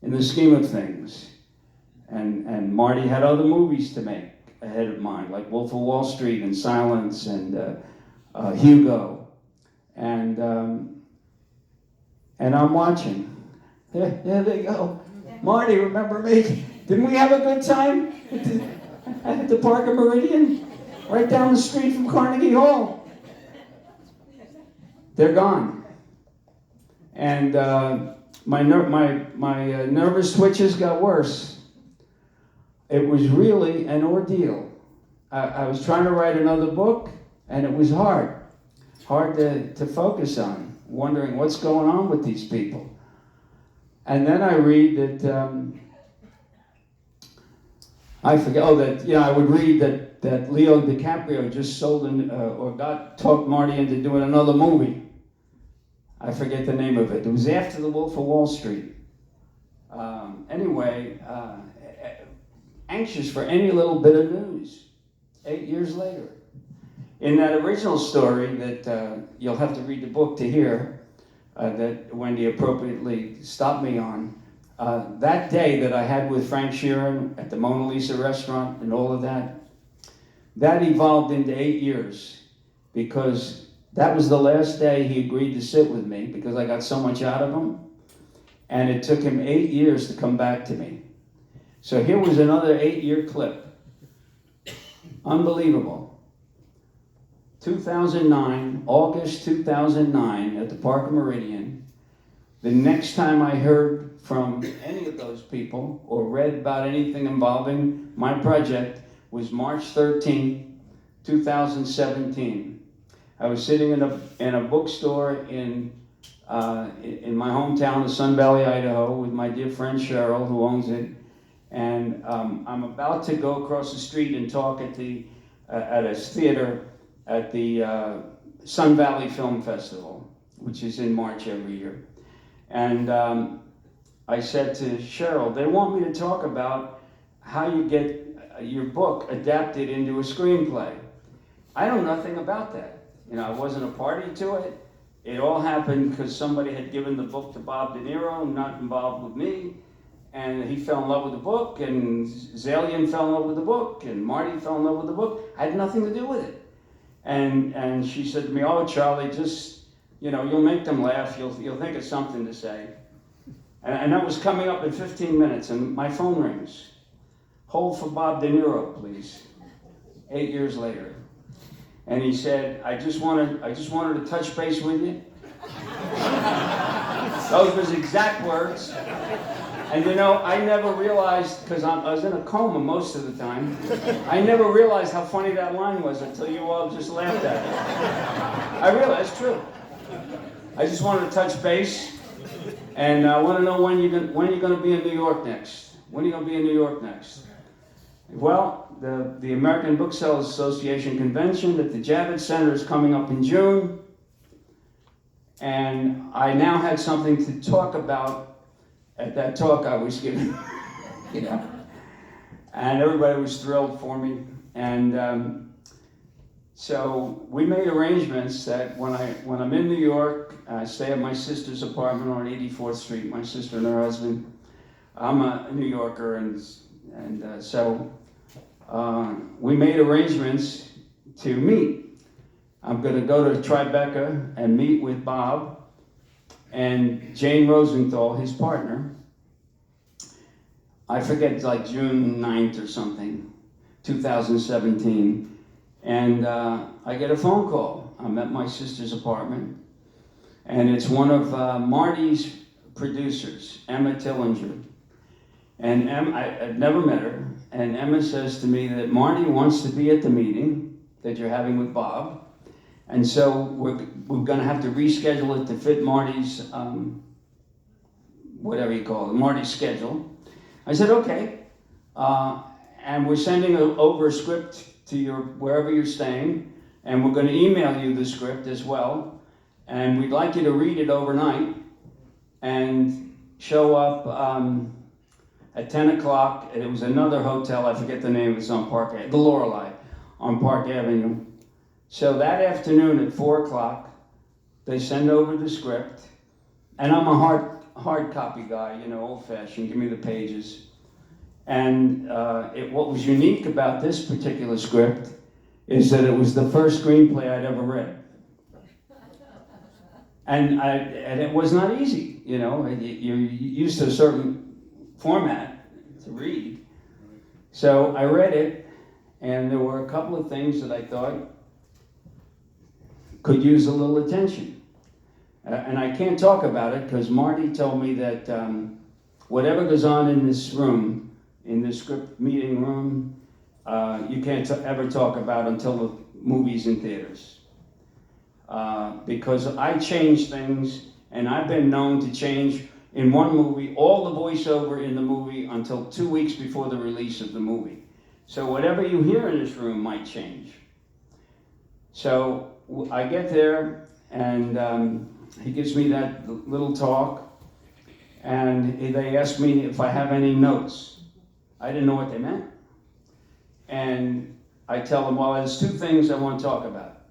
in the scheme of things. And Marty had other movies to make ahead of mine, like Wolf of Wall Street and Silence and Hugo. And I'm watching. There they go. Marty, remember me? Didn't we have a good time at the Park of Meridian? Right down the street from Carnegie Hall. They're gone. And my nervous twitches got worse. It was really an ordeal. I was trying to write another book, and it was hard to focus on, wondering what's going on with these people. And then I read that, I would read that Leo DiCaprio just sold talked Marty into doing another movie. I forget the name of it. It was after The Wolf of Wall Street. Anxious for any little bit of news. 8 years later. In that original story that you'll have to read the book to hear, that Wendy appropriately stopped me on, that day that I had with Frank Sheeran at the Mona Lisa restaurant and all of that evolved into 8 years, because that was the last day he agreed to sit with me, because I got so much out of him, and it took him 8 years to come back to me. So here was another 8-year clip. Unbelievable. 2009, August 2009, at the Park of Meridian. The next time I heard from any of those people or read about anything involving my project was March 13, 2017. I was sitting in a bookstore in my hometown of Sun Valley, Idaho, with my dear friend Cheryl, who owns it. And I'm about to go across the street and talk at a theater at the Sun Valley Film Festival, which is in March every year. And I said to Cheryl, they want me to talk about how you get your book adapted into a screenplay. I know nothing about that. I wasn't a party to it. It all happened because somebody had given the book to Bob De Niro, not involved with me. And he fell in love with the book, and Zaillian fell in love with the book, and Marty fell in love with the book. I had nothing to do with it. And she said to me, "Oh, Charlie, just, you'll make them laugh. You'll think of something to say." And that was coming up in 15 minutes, and my phone rings. "Hold for Bob De Niro, please." 8 years later. And he said, I just wanted to touch base with you." Those were his exact words. And I never realized, because I was in a coma most of the time, I never realized how funny that line was until you all just laughed at it. I realized it's true. I just wanted to touch base, and I want to know when you're going to be in New York next. When are you going to be in New York next? Well, the American Booksellers Association convention at the Javits Center is coming up in June, and I now had something to talk about at that talk I was giving, and everybody was thrilled for me. And so we made arrangements that when I'm in New York, I stay at my sister's apartment on 84th Street, my sister and her husband. I'm a New Yorker, and so we made arrangements to meet. I'm going to go to Tribeca and meet with Bob and Jane Rosenthal, his partner. I forget, it's like June 9th or something, 2017. And I get a phone call. I'm at my sister's apartment, and it's one of Marty's producers, Emma Tillinger. And I've never met her, and Emma says to me that Marty wants to be at the meeting that you're having with Bob, and so we're going to have to reschedule it to fit Marty's, whatever you call it, Marty's schedule. I said, okay, and we're sending over a script to wherever you're staying, and we're going to email you the script as well, and we'd like you to read it overnight and show up at 10 o'clock. It was another hotel, I forget the name, it's on Park Avenue, the Lorelei on Park Avenue. So that afternoon at 4 o'clock, they send over the script, and I'm a hard copy guy, old-fashioned, give me the pages. And what was unique about this particular script is that it was the first screenplay I'd ever read. And it was not easy, you're used to a certain format to read. So I read it, and there were a couple of things that I thought could use a little attention. And I can't talk about it because Marty told me that whatever goes on in this room, in this script meeting room, you can't ever talk about until the movie's in theaters. Because I change things, and I've been known to change in one movie all the voiceover in the movie until 2 weeks before the release of the movie. So whatever you hear in this room might change. So I get there, and he gives me that little talk, and they ask me if I have any notes. I didn't know what they meant. And I tell them, well, there's 2 things I want to talk about.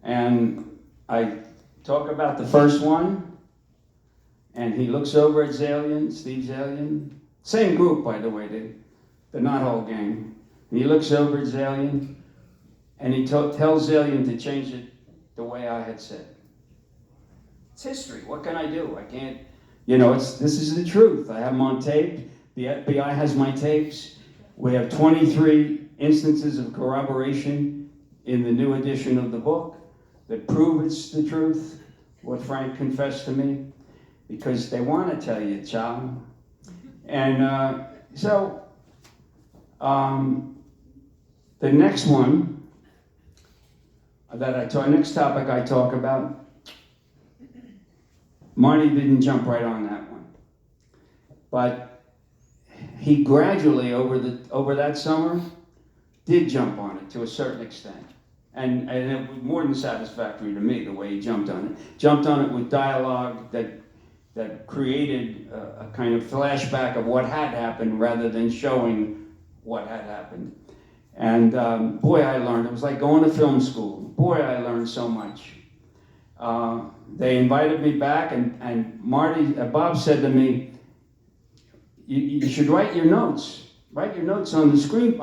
And I talk about the first one, and he looks over at Zaillian, Steve Zaillian, same group, by the way, the Not Whole gang. And he looks over at Zaillian, and he tells Zaillian to change it the way I had said. It's history. What can I do? I can't, this is the truth. I have them on tape. The FBI has my tapes. We have 23 instances of corroboration in the new edition of the book that prove it's the truth, what Frank confessed to me, because they want to tell you, child. And so the next one next topic I talk about, Marty didn't jump right on that one, but he gradually over that summer did jump on it to a certain extent, and it was more than satisfactory to me the way he jumped on it. Jumped on it with dialogue that created a kind of flashback of what had happened rather than showing what had happened. And boy, I learned. It was like going to film school. Boy, I learned so much. They invited me back, and Bob said to me, you should write your notes. Write your notes on the script.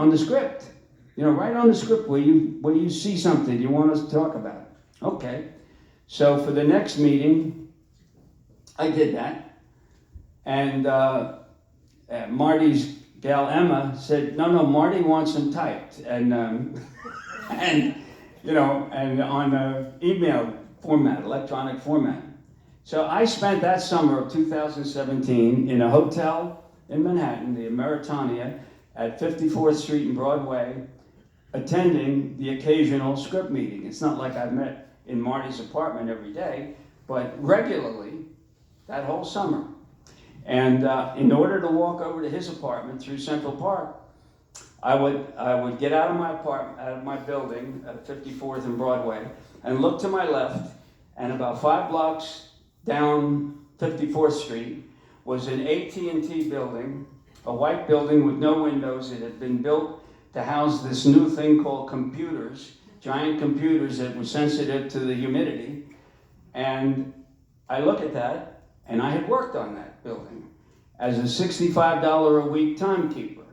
Write on the script where you see something you want us to talk about. Okay. So for the next meeting, I did that. And Marty's gal Emma said, no, Marty wants them typed. And on the email format, electronic format. So I spent that summer of 2017 in a hotel in Manhattan, the Ameritania, at 54th Street and Broadway, attending the occasional script meeting. It's not like I met in Marty's apartment every day, but regularly that whole summer. And in order to walk over to his apartment through Central Park, I would get out of my building at 54th and Broadway, and look to my left, and about 5 blocks down 54th Street was an AT&T building, a white building with no windows. It had been built to house this new thing called computers, giant computers that were sensitive to the humidity. And I look at that, and I had worked on that building. as a $65 a week timekeeper.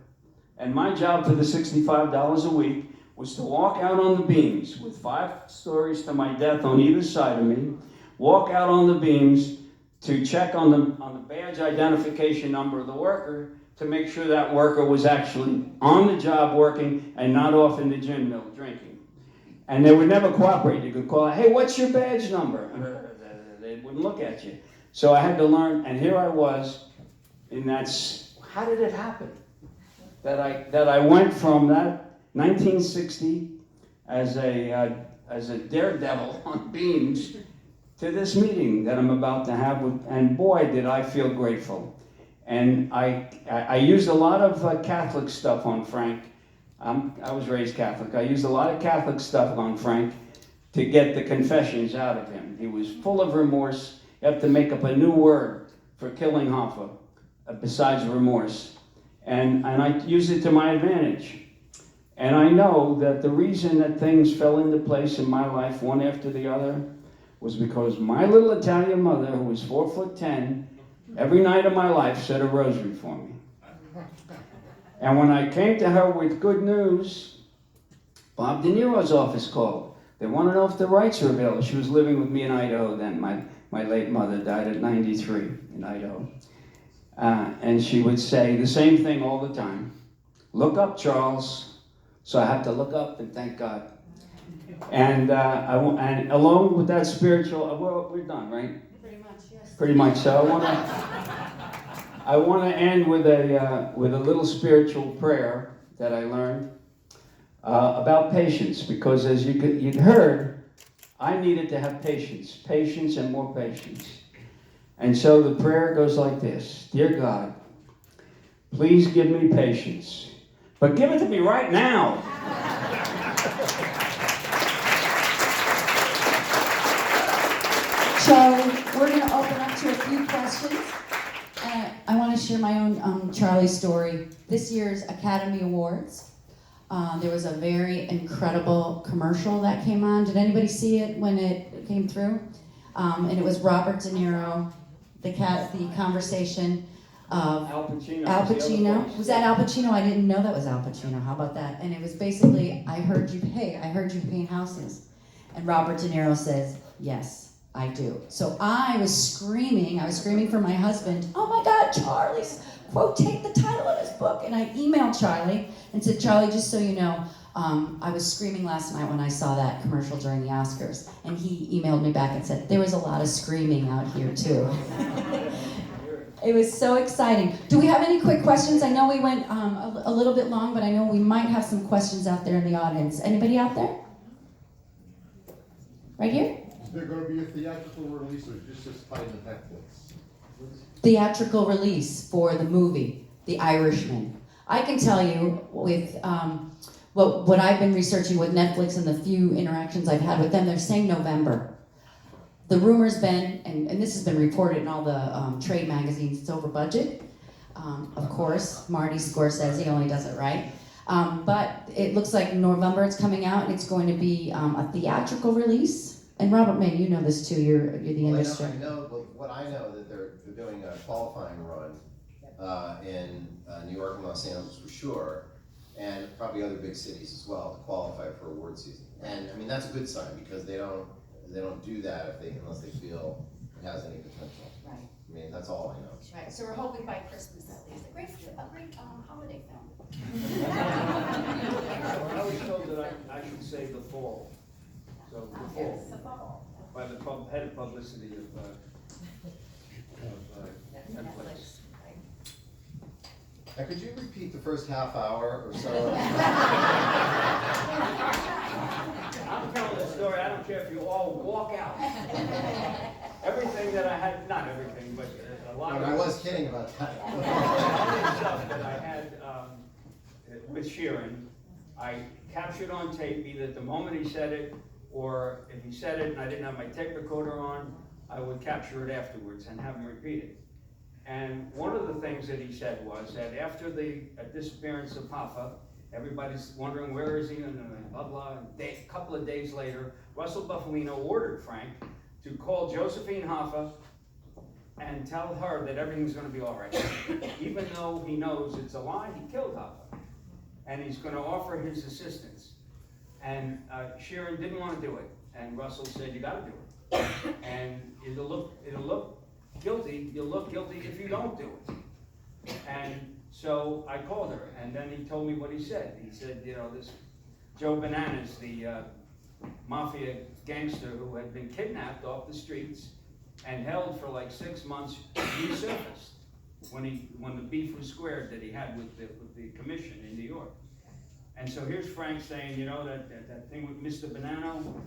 And my job for the $65 a week was to walk out on the beams with 5 stories to my death on either side of me, walk out on the beams to check on the badge identification number of the worker to make sure that worker was actually on the job working and not off in the gin mill drinking. And they would never cooperate. You could call, hey, what's your badge number? They wouldn't look at you. So I had to learn, and here I was, and that's, how did it happen? That I went from that 1960 as a daredevil on beams to this meeting that I'm about to have with, and boy, did I feel grateful. And I used a lot of Catholic stuff on Frank. I was raised Catholic. I used a lot of Catholic stuff on Frank to get the confessions out of him. He was full of remorse. You have to make up a new word for killing Hoffa, besides remorse. And I used it to my advantage. And I know that the reason that things fell into place in my life, one after the other, was because my little Italian mother, who was 4'10", every night of my life said a rosary for me. And when I came to her with good news, Bob De Niro's office called. They want to know if the rights are available. She was living with me in Idaho then. My late mother died at 93 in Idaho. And she would say the same thing all the time. Look up, Charles. So I have to look up and thank God. And along with that spiritual, well, we're done, right? Pretty much, yes. Pretty much. So I want to end with a little spiritual prayer that I learned about patience, because as you'd heard, I needed to have patience and more patience. And so the prayer goes like this: Dear God, please give me patience, but give it to me right now. Charlie, we're going to open up to a few questions. I want to share my own Charlie story. This year's Academy Awards, there was a very incredible commercial that came on. Did anybody see it when it came through? And it was Robert De Niro, the conversation of Al Pacino. Al Pacino. Was that Al Pacino? I didn't know that was Al Pacino. How about that? And it was basically, I heard you paint houses. And Robert De Niro says, yes, I do. So I was screaming for my husband, oh my God, Charlie's quotate the title of his book. And I emailed Charlie and said, Charlie, just so you know, I was screaming last night when I saw that commercial during the Oscars. And he emailed me back and said, there was a lot of screaming out here too. It was so exciting. Do we have any quick questions? I know we went a little bit long, but I know we might have some questions out there in the audience. Anybody out there? Right here? Is there going to be a theatrical release or just tied to Netflix? Theatrical release for the movie, The Irishman. I can tell you with what I've been researching with Netflix and the few interactions I've had with them, they're saying November. The rumor's been, and this has been reported in all the trade magazines, it's over budget. Of course, Martin Scorsese only does it right. But it looks like November it's coming out, and it's going to be a theatrical release. And Robert May, you know this too, you're the industry. I know, but what I know that they're doing a qualifying run in New York and Los Angeles for sure, and probably other big cities as well to qualify for award season. And I mean that's a good sign because they don't do that unless they feel it has any potential. Right. I mean that's all I know. Right. So we're hoping by Christmas at least. A great holiday film. I was told that I should say the fall. So the fall. By the head of publicity of Netflix. Now, could you repeat the first half hour or so? I'm telling the story. I don't care if you all walk out. Everything that I had, not everything, but a lot of I was kidding about that. a lot of stuff that I had with Sheeran, I captured on tape either at the moment he said it, or if he said it and I didn't have my tape recorder on, I would capture it afterwards and have him repeat it. And one of the things that he said was that after the disappearance of Hoffa, everybody's wondering where is he and blah blah. And a couple of days later, Russell Buffalino ordered Frank to call Josephine Hoffa and tell her that everything's gonna be all right. Even though he knows it's a lie, he killed Hopper. And he's gonna offer his assistance. And Sheeran didn't wanna do it. And Russell said, you gotta do it. And it'll look guilty, you'll look guilty if you don't do it. And so I called her, and then he told me what he said. He said, you know, this Joe Bananas, the mafia gangster who had been kidnapped off the streets and held for like 6 months, resurfaced when the beef was squared that he had with the commission in New York. And so here's Frank saying, you know, that thing with Mr. Bonanno,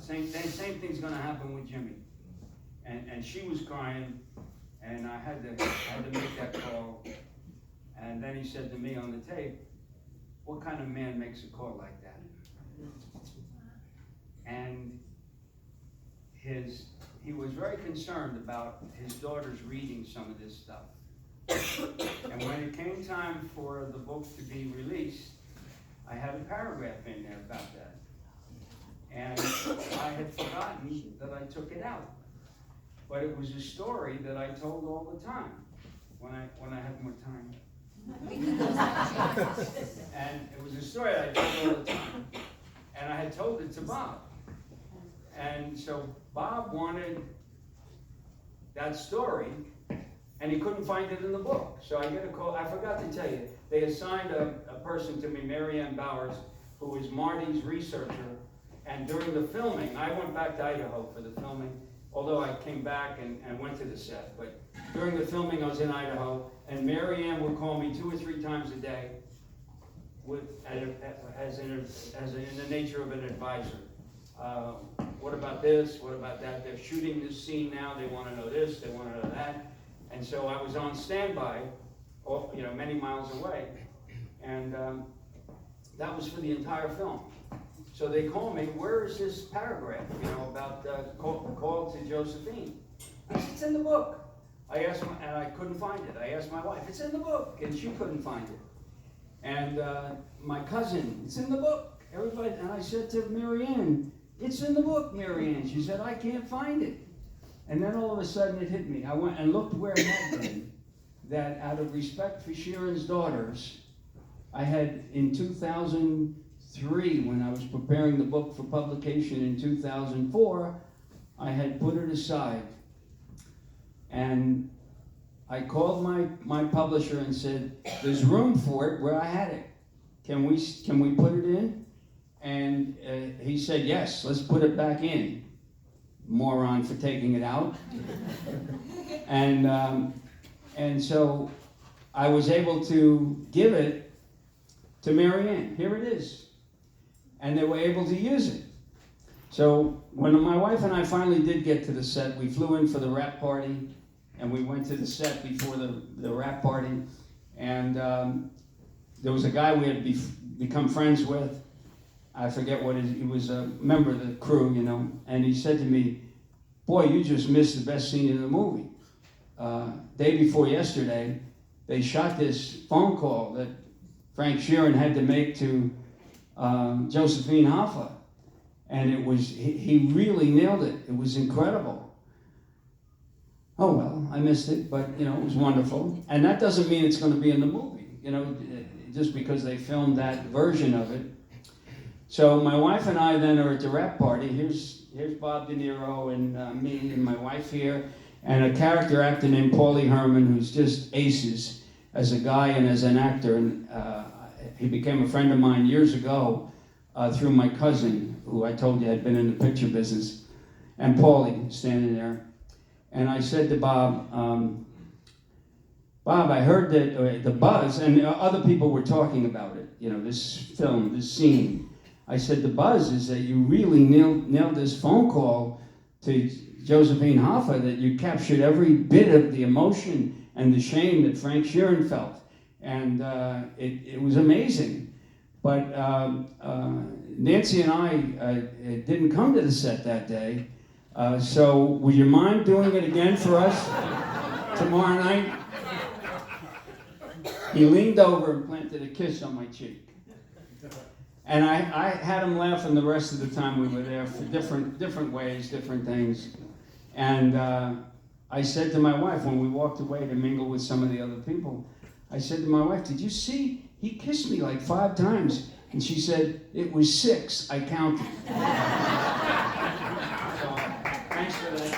same thing's gonna happen with Jimmy. And she was crying, and I had to make that call. And then he said to me on the tape, what kind of man makes a call like that? And he was very concerned about his daughters reading some of this stuff. And when it came time for the book to be released, I had a paragraph in there about that. And I had forgotten that I took it out. But it was a story that I told all the time when I had more time. And it was a story that I told all the time. And I had told it to Bob. And so Bob wanted that story, and he couldn't find it in the book. So I get a call. I forgot to tell you, they assigned a person to me, Mary Ann Bowers, who was Marty's researcher. And during the filming, I went back to Idaho for the filming, although I came back and went to the set. But during the filming, I was in Idaho, and Mary Ann would call me 2 or 3 times a day as in the nature of an advisor. What about this? What about that? They're shooting this scene now. They want to know this. They want to know that. And so I was on standby, you know, many miles away, and that was for the entire film. So they called me. Where is this paragraph? You know, about the call to Josephine. I said, it's in the book. I asked, and I couldn't find it. I asked my wife, it's in the book, and she couldn't find it. And my cousin, it's in the book. Everybody, and I said to Mary Ann, it's in the book, Mary Ann. She said, I can't find it. And then all of a sudden it hit me. I went and looked where it had been, that out of respect for Sheeran's daughters, I had in 2003, when I was preparing the book for publication in 2004, I had put it aside. And I called my publisher and said, there's room for it where I had it. Can we put it in? And he said, yes, let's put it back in. Moron for taking it out. And so I was able to give it to Mary Ann. Here it is. And they were able to use it. So when my wife and I finally did get to the set, we flew in for the wrap party, and we went to the set before the wrap party. And there was a guy we had become friends with. I forget what he was a member of the crew, you know, and he said to me, boy, you just missed the best scene in the movie. Day before yesterday, they shot this phone call that Frank Sheeran had to make to Josephine Hoffa. And it was, he really nailed it. It was incredible. Oh well, I missed it, but you know, it was wonderful. And that doesn't mean it's going to be in the movie, you know, just because they filmed that version of it. So my wife and I then are at the wrap party. Here's Bob De Niro and me and my wife here, and a character actor named Paulie Herman, who's just aces as a guy and as an actor. And he became a friend of mine years ago through my cousin, who I told you had been in the picture business, and Paulie standing there. And I said to Bob, Bob, I heard that the buzz, and other people were talking about it, you know, this film, this scene. I said, the buzz is that you really nailed this phone call to Josephine Hoffa, that you captured every bit of the emotion and the shame that Frank Sheeran felt. And it was amazing. But Nancy and I didn't come to the set that day. So would you mind doing it again for us tomorrow night? He leaned over and planted a kiss on my cheek. And I had him laughing the rest of the time we were there for different ways, different things. And I said to my wife when we walked away to mingle with some of the other people, I said to my wife, "Did you see? He kissed me like 5 times." And she said, "It was 6. I counted." So, thanks for that.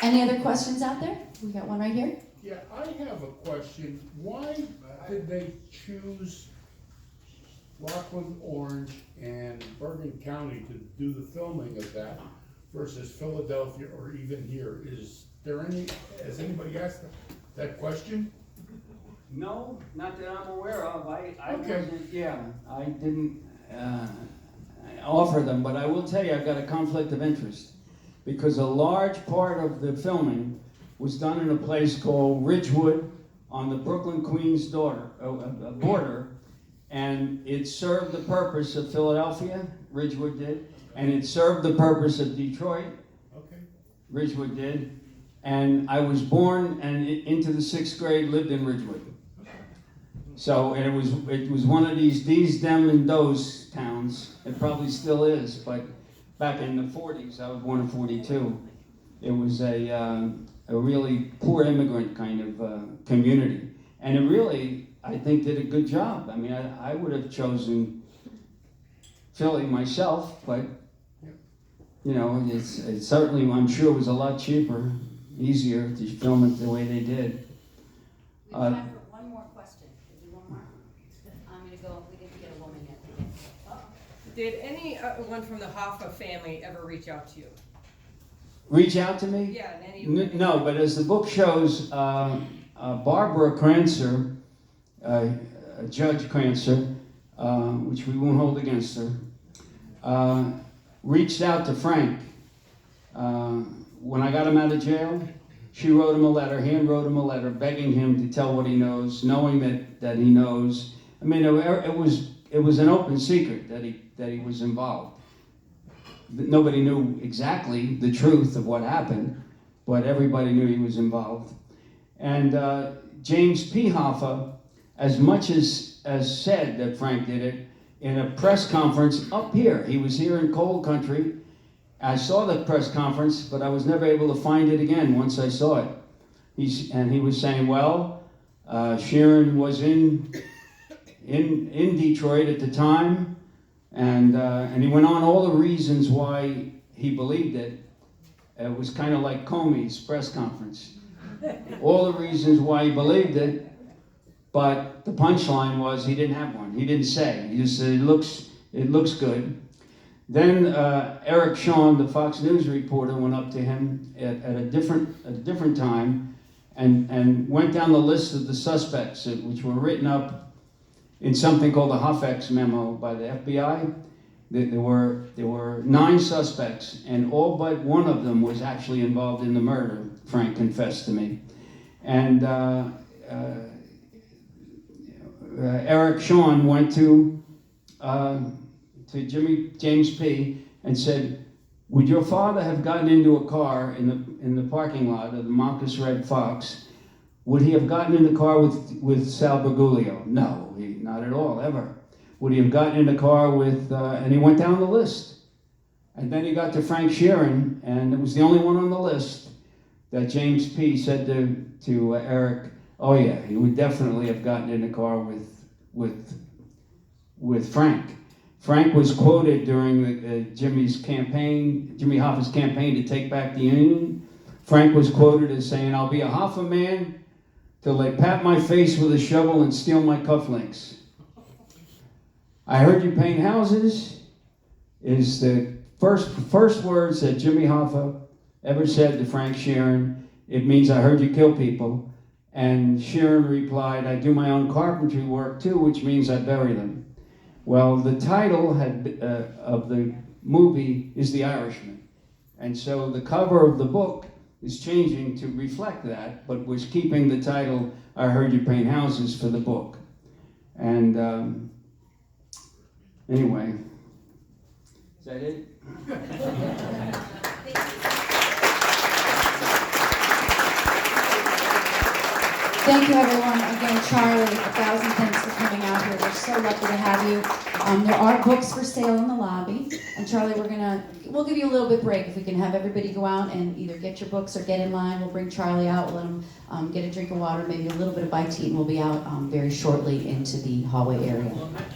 Any other questions out there? We got one right here. Yeah, I have a question. Why did they choose Rockland, Orange, and Bergen County to do the filming of that versus Philadelphia or even here? Is there any, has anybody asked that question? No, not that I'm aware of. I Okay. wasn't, yeah, I didn't offer them, but I will tell you I've got a conflict of interest because a large part of the filming was done in a place called Ridgewood on the Brooklyn-Queens border, and it served the purpose of Philadelphia, Ridgewood did, and it served the purpose of Detroit, Okay. Ridgewood did, and I was born and into the 6th grade lived in Ridgewood. So, and it was one of these, them, and those towns. It probably still is, but back in the 40s, I was born in 42. It was a really poor immigrant kind of community, and it really, I think, did a good job. I mean, I would have chosen Philly myself, but you know, it's certainly, I'm sure, it was a lot cheaper, easier to film it the way they did. We have time for one more question. Could do one more? I'm gonna go, we didn't get a woman yet. Did anyone from the Hoffa family ever reach out to you? Reach out to me? Yeah, any. No, but as the book shows, Barbara Crancer, Judge Crancer, which we won't hold against her, reached out to Frank. When I got him out of jail, she wrote him a letter, hand wrote him a letter, begging him to tell what he knows, knowing that he knows. I mean, it was an open secret that he was involved. Nobody knew exactly the truth of what happened, but everybody knew he was involved. And James P. Hoffa, as much as said that Frank did it, in a press conference up here, he was here in Coal Country. I saw the press conference, but I was never able to find it again once I saw it. He was saying, well, Sheeran was in Detroit at the time, and he went on all the reasons why he believed it. It was kind of like Comey's press conference. All the reasons why he believed it, but the punchline was he didn't have one. He didn't say. He just said it looks good. Then Eric Shawn, the Fox News reporter, went up to him at a different time and went down the list of the suspects, which were written up in something called the Hoffex memo by the FBI. There were 9 suspects, and all but one of them was actually involved in the murder, Frank confessed to me. And Eric Shawn went to James P. and said, would your father have gotten into a car in the parking lot of the Marcus Red Fox? Would he have gotten in the car with Sal Bergoglio? No, not at all, ever. Would he have gotten in the car with, and he went down the list. And then he got to Frank Sheeran, and it was the only one on the list that James P. said to Eric, oh yeah, he would definitely have gotten in the car with Frank. Frank was quoted during Jimmy Hoffa's campaign to take back the Union. Frank was quoted as saying, I'll be a Hoffa man till they pat my face with a shovel and steal my cufflinks. I heard you paint houses is the first words that Jimmy Hoffa ever said to Frank Sheeran. It means I heard you kill people. And Sheeran replied, I do my own carpentry work too, which means I bury them. Well, the title of the movie is The Irishman. And so the cover of the book is changing to reflect that, but was keeping the title, I Heard You Paint Houses, for the book. And anyway, is that it? Thank you, everyone. Again, Charlie, 1,000 thanks for coming. coming out here. We're so lucky to have you. There are books for sale in the lobby. And Charlie, we'll give you a little bit break if we can have everybody go out and either get your books or get in line. We'll bring Charlie out, we'll let him get a drink of water, maybe a little bit of bite to eat, and we'll be out very shortly into the hallway area.